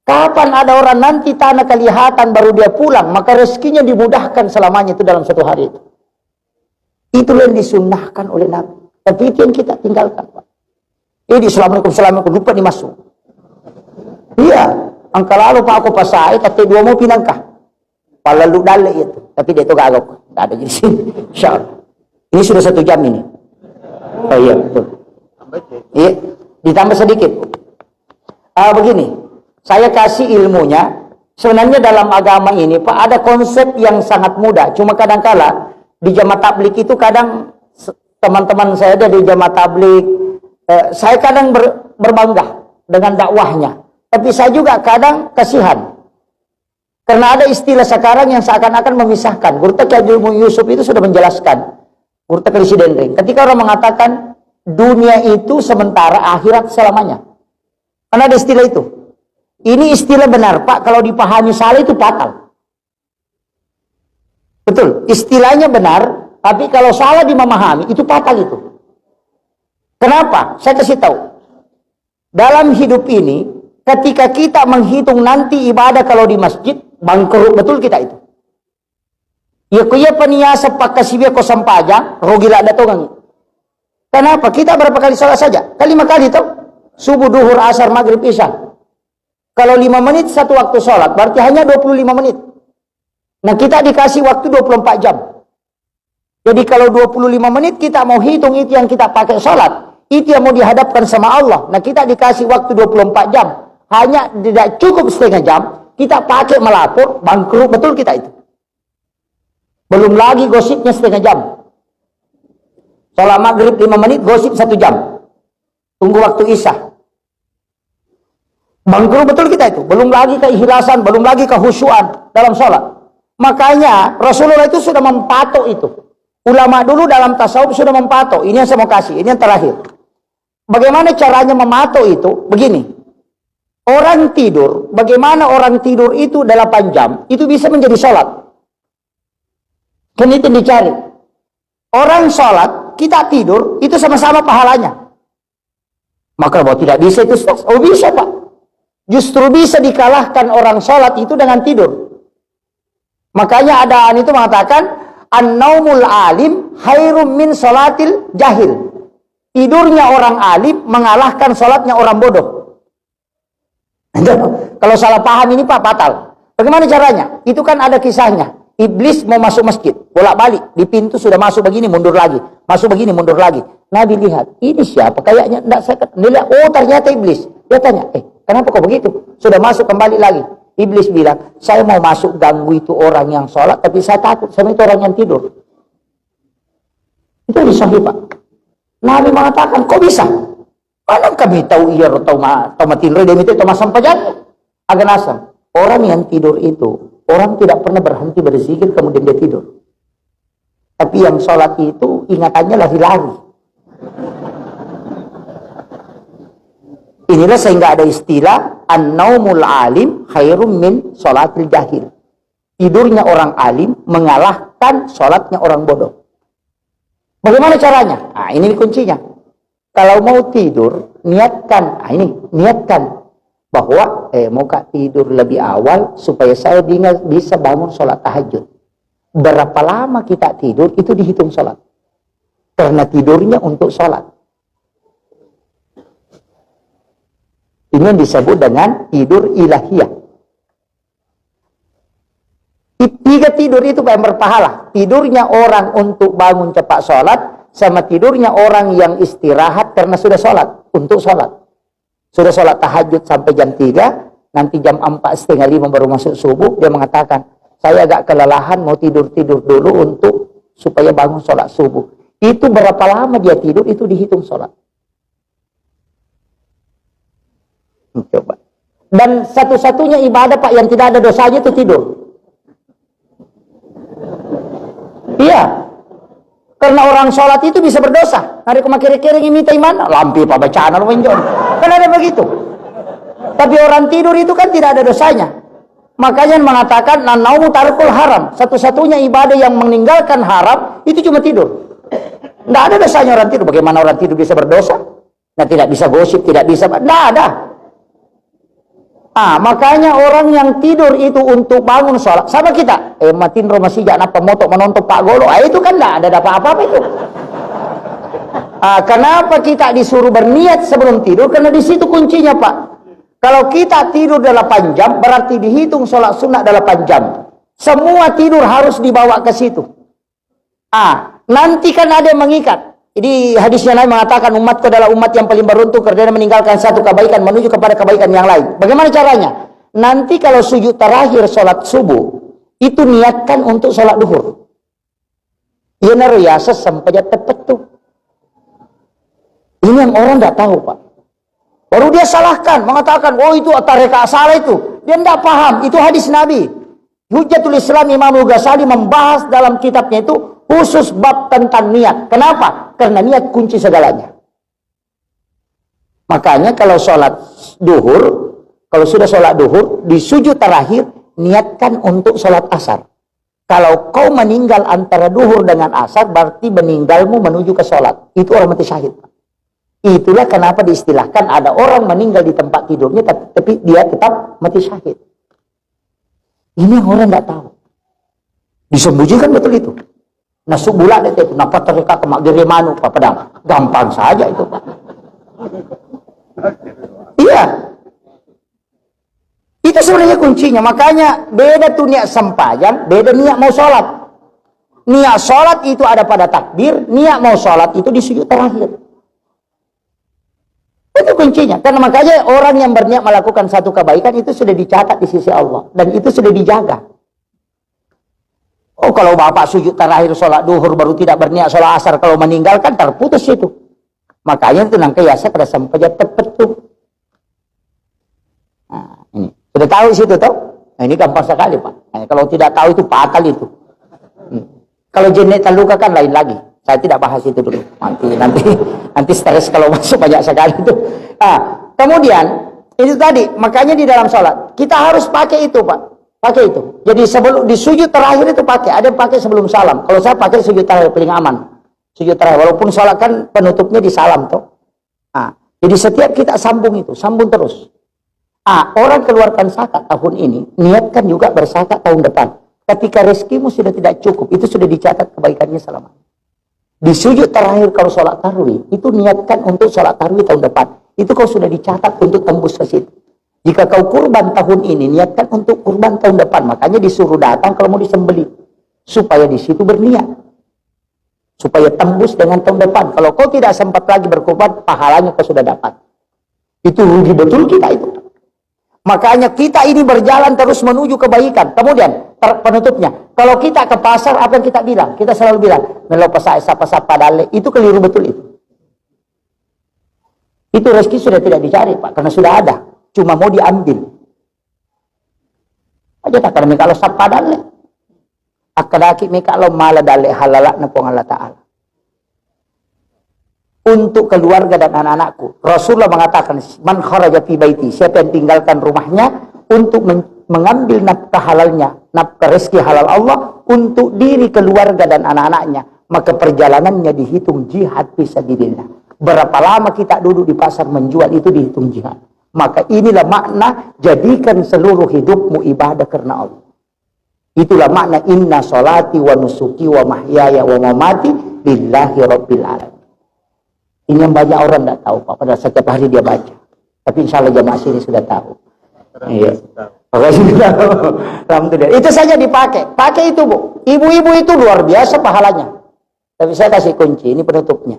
Kapan ada orang nanti tanah kelihatan baru dia pulang, maka rezekinya dimudahkan selamanya itu dalam 1 hari itu. Itulah yang disunnahkan oleh Nabi. Tapi itu yang kita tinggalkan Pak. Ini Assalamualaikum, lupa nih masuk. Iya, angka lalu Pak aku pasai, kata 2 mau pinangkah. Palalu dale itu. Tapi dia itu gagok. Tidak ada di sini. Insyaallah. Ini sudah 1 jam ini. Oh iya, betul. Iya, ditambah sedikit. Begini, saya kasih ilmunya. Sebenarnya dalam agama ini Pak, ada konsep yang sangat mudah. Cuma kadangkala Di jamaah tablik itu kadang teman-teman saya ada di jamaah tablik, saya kadang berbangga dengan dakwahnya. Tapi saya juga kadang kasihan. Karena ada istilah sekarang yang seakan-akan memisahkan. Gurta Kiai Yusuf itu sudah menjelaskan. Gurta Presiden Ring. Ketika orang mengatakan dunia itu sementara, akhirat selamanya. Karena ada istilah itu. Ini istilah benar, Pak. Kalau dipahami salah itu fatal. Betul. Istilahnya benar, tapi kalau salah dimahami itu fatal itu. Kenapa? Saya kasih tahu. Dalam hidup ini, ketika kita menghitung nanti ibadah kalau di masjid, bangkrut betul kita itu. Ya kuya paniasa pakasibia ko sampaja, rogila ada togang. Kenapa? Kita berapa kali sholat saja? Kali 5 kali toh. Subuh, duhur, asar, maghrib, isya. Kalau 5 menit satu waktu sholat, berarti hanya 25 menit. Nah kita dikasih waktu 24 jam. Jadi kalau 25 menit kita mau hitung itu yang kita pakai sholat, itu yang mau dihadapkan sama Allah. Nah kita dikasih waktu 24 jam. Hanya tidak cukup setengah jam, kita pakai melapor, bangkrut betul kita itu. Belum lagi gosipnya setengah jam. Sholat maghrib 5 menit, gosip 1 jam. Tunggu waktu isya. Bangkrut betul kita itu. Belum lagi keikhlasan, belum lagi kehusyuan dalam sholat. Makanya Rasulullah itu sudah mempatok itu. Ulama dulu dalam tasawuf sudah mempatok. Ini yang saya mau kasih, ini yang terakhir. Bagaimana caranya mematok itu? Begini. Orang tidur, bagaimana orang tidur itu 8 jam, itu bisa menjadi sholat. Kan itu dicari. Orang sholat, kita tidur, itu sama-sama pahalanya. Maka bahwa tidak bisa itu, oh bisa Pak. Justru bisa dikalahkan orang sholat itu dengan tidur. Makanya adaan itu mengatakan, an-naumul alim khairum min sholatil jahil. Tidurnya orang alim mengalahkan sholatnya orang bodoh. Kalau salah paham ini Pak, fatal. Bagaimana caranya? Itu kan ada kisahnya. Iblis mau masuk masjid, bolak-balik. Di pintu sudah masuk begini, mundur lagi. Masuk begini, mundur lagi. Nabi lihat, ini siapa? Kayaknya enggak saya. Dia lihat, oh ternyata iblis. Dia tanya, kenapa kok begitu? Sudah masuk kembali lagi. Iblis bilang, saya mau masuk ganggu itu orang yang sholat, tapi saya takut sama itu orang yang tidur. Itu disahih Pak. Nabi mengatakan, kok bisa? Mana kami tahu iya atau matin reda itu masam pajan agan asam. Orang yang tidur itu, orang tidak pernah berhenti berzikir kemudian dia tidur. Tapi yang sholat itu ingatannya lari-lari. Inilah sehingga ada istilah an-naumul alim khairum min sholatil jahil. Tidurnya orang alim mengalahkan sholatnya orang bodoh. Bagaimana caranya? Nah ini kuncinya. Kalau mau tidur, niatkan. Nah ini, niatkan. Bahwa, mau tidur lebih awal supaya saya bisa bangun sholat tahajud. Berapa lama kita tidur, itu dihitung sholat. Karena tidurnya untuk sholat. Ini yang disebut dengan tidur ilahiyah. 3 tidur itu yang berpahala. Tidurnya orang untuk bangun cepat sholat, sama tidurnya orang yang istirahat karena sudah sholat, untuk sholat. Sudah sholat tahajud sampai jam 3, nanti jam 4:30 baru masuk subuh, dia mengatakan, saya agak kelelahan, mau tidur-tidur dulu untuk supaya bangun sholat subuh. Itu berapa lama dia tidur, itu dihitung sholat. Coba. Dan satu-satunya ibadah Pak yang tidak ada dosanya itu tidur. Iya. Karena orang sholat itu bisa berdosa. Hari kira-kira minta iman, lampi Pak bacaan lo menjon. Kan ada begitu. Tapi orang tidur itu kan tidak ada dosanya. Makanya mengatakan nanaumu tarkul haram. Satu-satunya ibadah yang meninggalkan haram itu cuma tidur. Tidak ada dosanya orang tidur. Bagaimana orang tidur bisa berdosa? Nah, tidak bisa gosip, tidak bisa. Tidak ada. Makanya orang yang tidur itu untuk bangun sholat sama kita. Matin rumah si jangan apa motok menonton Pak Golo. Itu kan tidak ada apa-apa itu. Kenapa kita disuruh berniat sebelum tidur? Karena di situ kuncinya Pak. Kalau kita tidur 8 jam, berarti dihitung sholat sunnah 8 jam. Semua tidur harus dibawa ke situ. Nanti kan ada yang mengikat. Jadi hadisnya Nabi mengatakan umatku adalah umat yang paling beruntung karena meninggalkan satu kebaikan menuju kepada kebaikan yang lain. Bagaimana caranya? Nanti kalau sujud terakhir sholat subuh, itu niatkan untuk sholat duhur. Ia narayasa sampai tepat tuh. Ini yang orang nggak tahu, Pak. Baru dia salahkan, mengatakan, oh itu tarekat salah itu. Dia tidak paham, itu hadis Nabi. Hujjatul Islam Imam Ghazali membahas dalam kitabnya itu khusus bab tentang niat. Kenapa? Karena niat kunci segalanya. Makanya kalau sholat duhur, kalau sudah sholat duhur, di sujud terakhir, niatkan untuk sholat asar. Kalau kau meninggal antara duhur dengan asar, berarti meninggalmu menuju ke sholat. Itu orang mati syahid. Itulah kenapa diistilahkan ada orang meninggal di tempat tidurnya, tapi dia tetap mati syahid. Ini yang orang nggak tahu. Disembunyikan betul itu. Nah sebulan itu, kenapa terdekat ke Mak Geremanu, Pak Pedang? Gampang saja itu, Pak. Iya. Itu sebenarnya kuncinya. Makanya beda tuh niat sembahyang, beda niat mau sholat. Niat sholat itu ada pada takbir, niat mau sholat itu di sujud terakhir. Itu kuncinya. Karena makanya orang yang berniat melakukan satu kebaikan itu sudah dicatat di sisi Allah. Dan itu sudah dijaga. Oh kalau bapak sujud terakhir sholat duhur baru tidak berniat sholat asar, kalau meninggalkan terputus itu. Makanya itu nangka yasa kada sampai tepat tuh. Nah ini. Sudah tahu situ toh? Nah ini gampang sekali Pak. Nah, kalau tidak tahu itu fatal itu. Kalau jenis terluka kan lain lagi. Saya tidak bahas itu dulu. Nanti stres kalau masuk banyak sekali itu. Nah, kemudian itu tadi, makanya di dalam sholat kita harus pakai itu Pak. Pakai itu. Jadi sebelum di sujud terakhir itu pakai. Ada yang pakai sebelum salam. Kalau saya pakai sujud terakhir paling aman. Sujud terakhir. Walaupun sholat kan penutupnya di salam toh. Nah, jadi setiap kita sambung itu, sambung terus. Orang keluarkan zakat tahun ini, niatkan juga berzakat tahun depan. Ketika rezekimu sudah tidak cukup, itu sudah dicatat kebaikannya selama. Di sujud terakhir kalau sholat tarawih, itu niatkan untuk sholat tarawih tahun depan. Itu kau sudah dicatat untuk tembus ke situ. Jika kau kurban tahun ini, niatkan untuk kurban tahun depan. Makanya disuruh datang kalau mau disembelih. Supaya di situ berniat. Supaya tembus dengan tahun depan. Kalau kau tidak sempat lagi berkurban, pahalanya kau sudah dapat. Itu rugi betul kita itu. Makanya kita ini berjalan terus menuju kebaikan. Kemudian penutupnya, kalau kita ke pasar apa yang kita bilang? Kita selalu bilang, melo pasai sapa dale. Itu keliru betul itu. Itu rezeki sudah tidak dicari Pak, karena sudah ada. Cuma mau diambil. Aja tak karena kalau sapa dale. Akadaki kalau mala dale halalak na pong Allah Ta'ala. Untuk keluarga dan anak-anakku. Rasulullah mengatakan, man kharaja fi baiti, siapa yang tinggalkan rumahnya untuk mengambil nafkah halalnya, nafkah rezeki halal Allah untuk diri, keluarga dan anak-anaknya, maka perjalanannya dihitung jihad fisabilillah. Berapa lama kita duduk di pasar menjual itu dihitung jihad. Maka inilah makna jadikan seluruh hidupmu ibadah karena Allah. Itulah makna inna sholati wa nusuki wa mahyaya wa mamati lillahi rabbil alamin. Ini yang banyak orang tidak tahu Pak. Padahal setiap hari dia baca. Tapi insya Allah jamaah sini sudah tahu. Iya. Alhamdulillah. Itu saja dipakai. Pakai itu Bu. Ibu-ibu itu luar biasa pahalanya. Tapi saya kasih kunci. Ini penutupnya.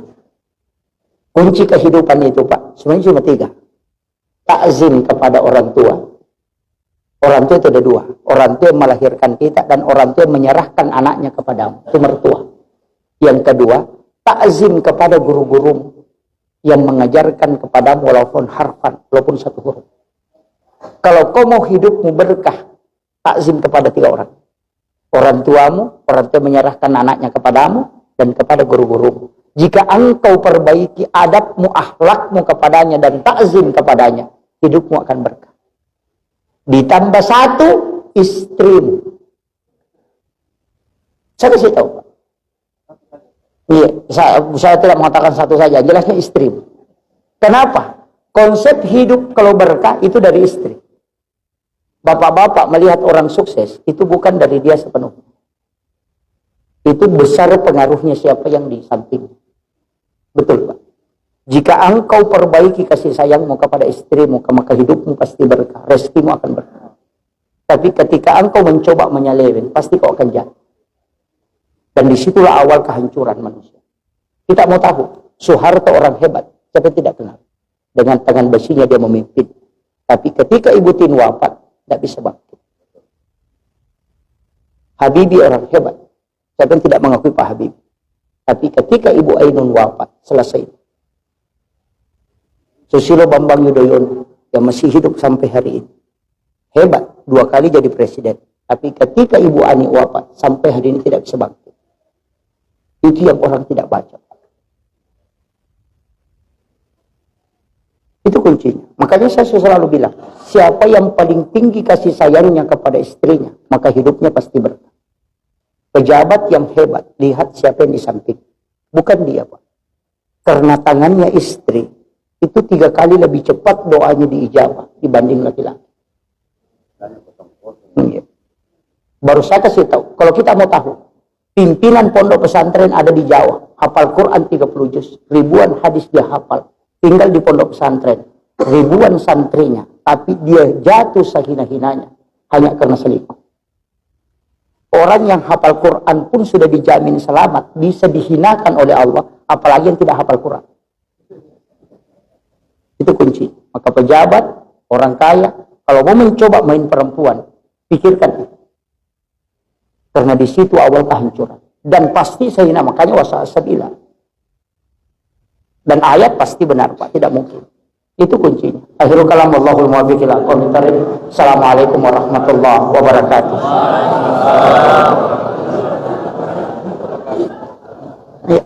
Kunci kehidupan itu Pak. Sebenarnya cuma 3. Ta'zim kepada orang tua. Orang tua itu ada 2. Orang tua yang melahirkan kita. Dan orang tua yang menyerahkan anaknya kepadamu. Itu mertua. Yang kedua, ta'zim kepada guru-gurumu yang mengajarkan kepadamu walaupun harfan, walaupun 1 huruf. Kalau kau mau hidupmu berkah, takzim kepada 3 orang. Orang tuamu, orang tua menyerahkan anaknya kepadamu, dan kepada guru-gurumu. Jika engkau perbaiki adabmu, akhlakmu kepadanya, dan takzim kepadanya, hidupmu akan berkah. Ditambah 1, istrimu. Saya kasih tahu Pak. Iya, saya tidak mengatakan 1 saja, jelasnya istri. Kenapa? Konsep hidup kalau berkah itu dari istri. Bapak-bapak melihat orang sukses, itu bukan dari dia sepenuhnya. Itu besar pengaruhnya siapa yang di samping. Betul Pak. Jika engkau perbaiki kasih sayangmu kepada istrimu, maka hidupmu pasti berkah, rezekimu akan berkah. Tapi ketika engkau mencoba menyeleweng, pasti kau akan jatuh. Dan disitulah awal kehancuran manusia. Kita mau tahu, Soeharto orang hebat, siapa tidak kenal. Dengan tangan besinya dia memimpin. Tapi ketika Ibu Tin wafat, tidak bisa bangkit. Habibie orang hebat, siapa yang tidak mengakui Pak Habibie. Tapi ketika Ibu Ainun wafat, selesai. Susilo Bambang Yudhoyono yang masih hidup sampai hari ini. Hebat, 2 kali jadi presiden. Tapi ketika Ibu Ani wafat, sampai hari ini tidak bisa bangkit. Itu yang orang tidak baca. Itu kuncinya. Makanya saya selalu bilang, siapa yang paling tinggi kasih sayangnya kepada istrinya, maka hidupnya pasti berkah. Pejabat yang hebat, lihat siapa yang di samping. Bukan dia, Pak. Karena tangannya istri, itu 3 kali lebih cepat doanya diijabah dibanding laki-laki. Baru saya kasih tahu, kalau kita mau tahu, pimpinan pondok pesantren ada di Jawa, hafal Quran 30 juz, ribuan hadis dia hafal. Tinggal di pondok pesantren, ribuan santrinya, tapi dia jatuh sehina-hinanya hanya karena selingkuh. Orang yang hafal Quran pun sudah dijamin selamat, bisa dihinakan oleh Allah, apalagi yang tidak hafal Quran. Itu kunci. Maka pejabat, orang kaya, kalau mau mencoba main perempuan, pikirkan itu. Karena di situ awal kehancuran. Dan pasti sehina, makanya wasa'asabila. Dan ayat pasti benar, Pak. Tidak mungkin. Itu kuncinya. Akhirul kalam Allahul muwaffiq ila aqwamit thariq. Assalamualaikum warahmatullahi wabarakatuh. Ya.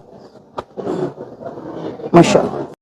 Masya Allah.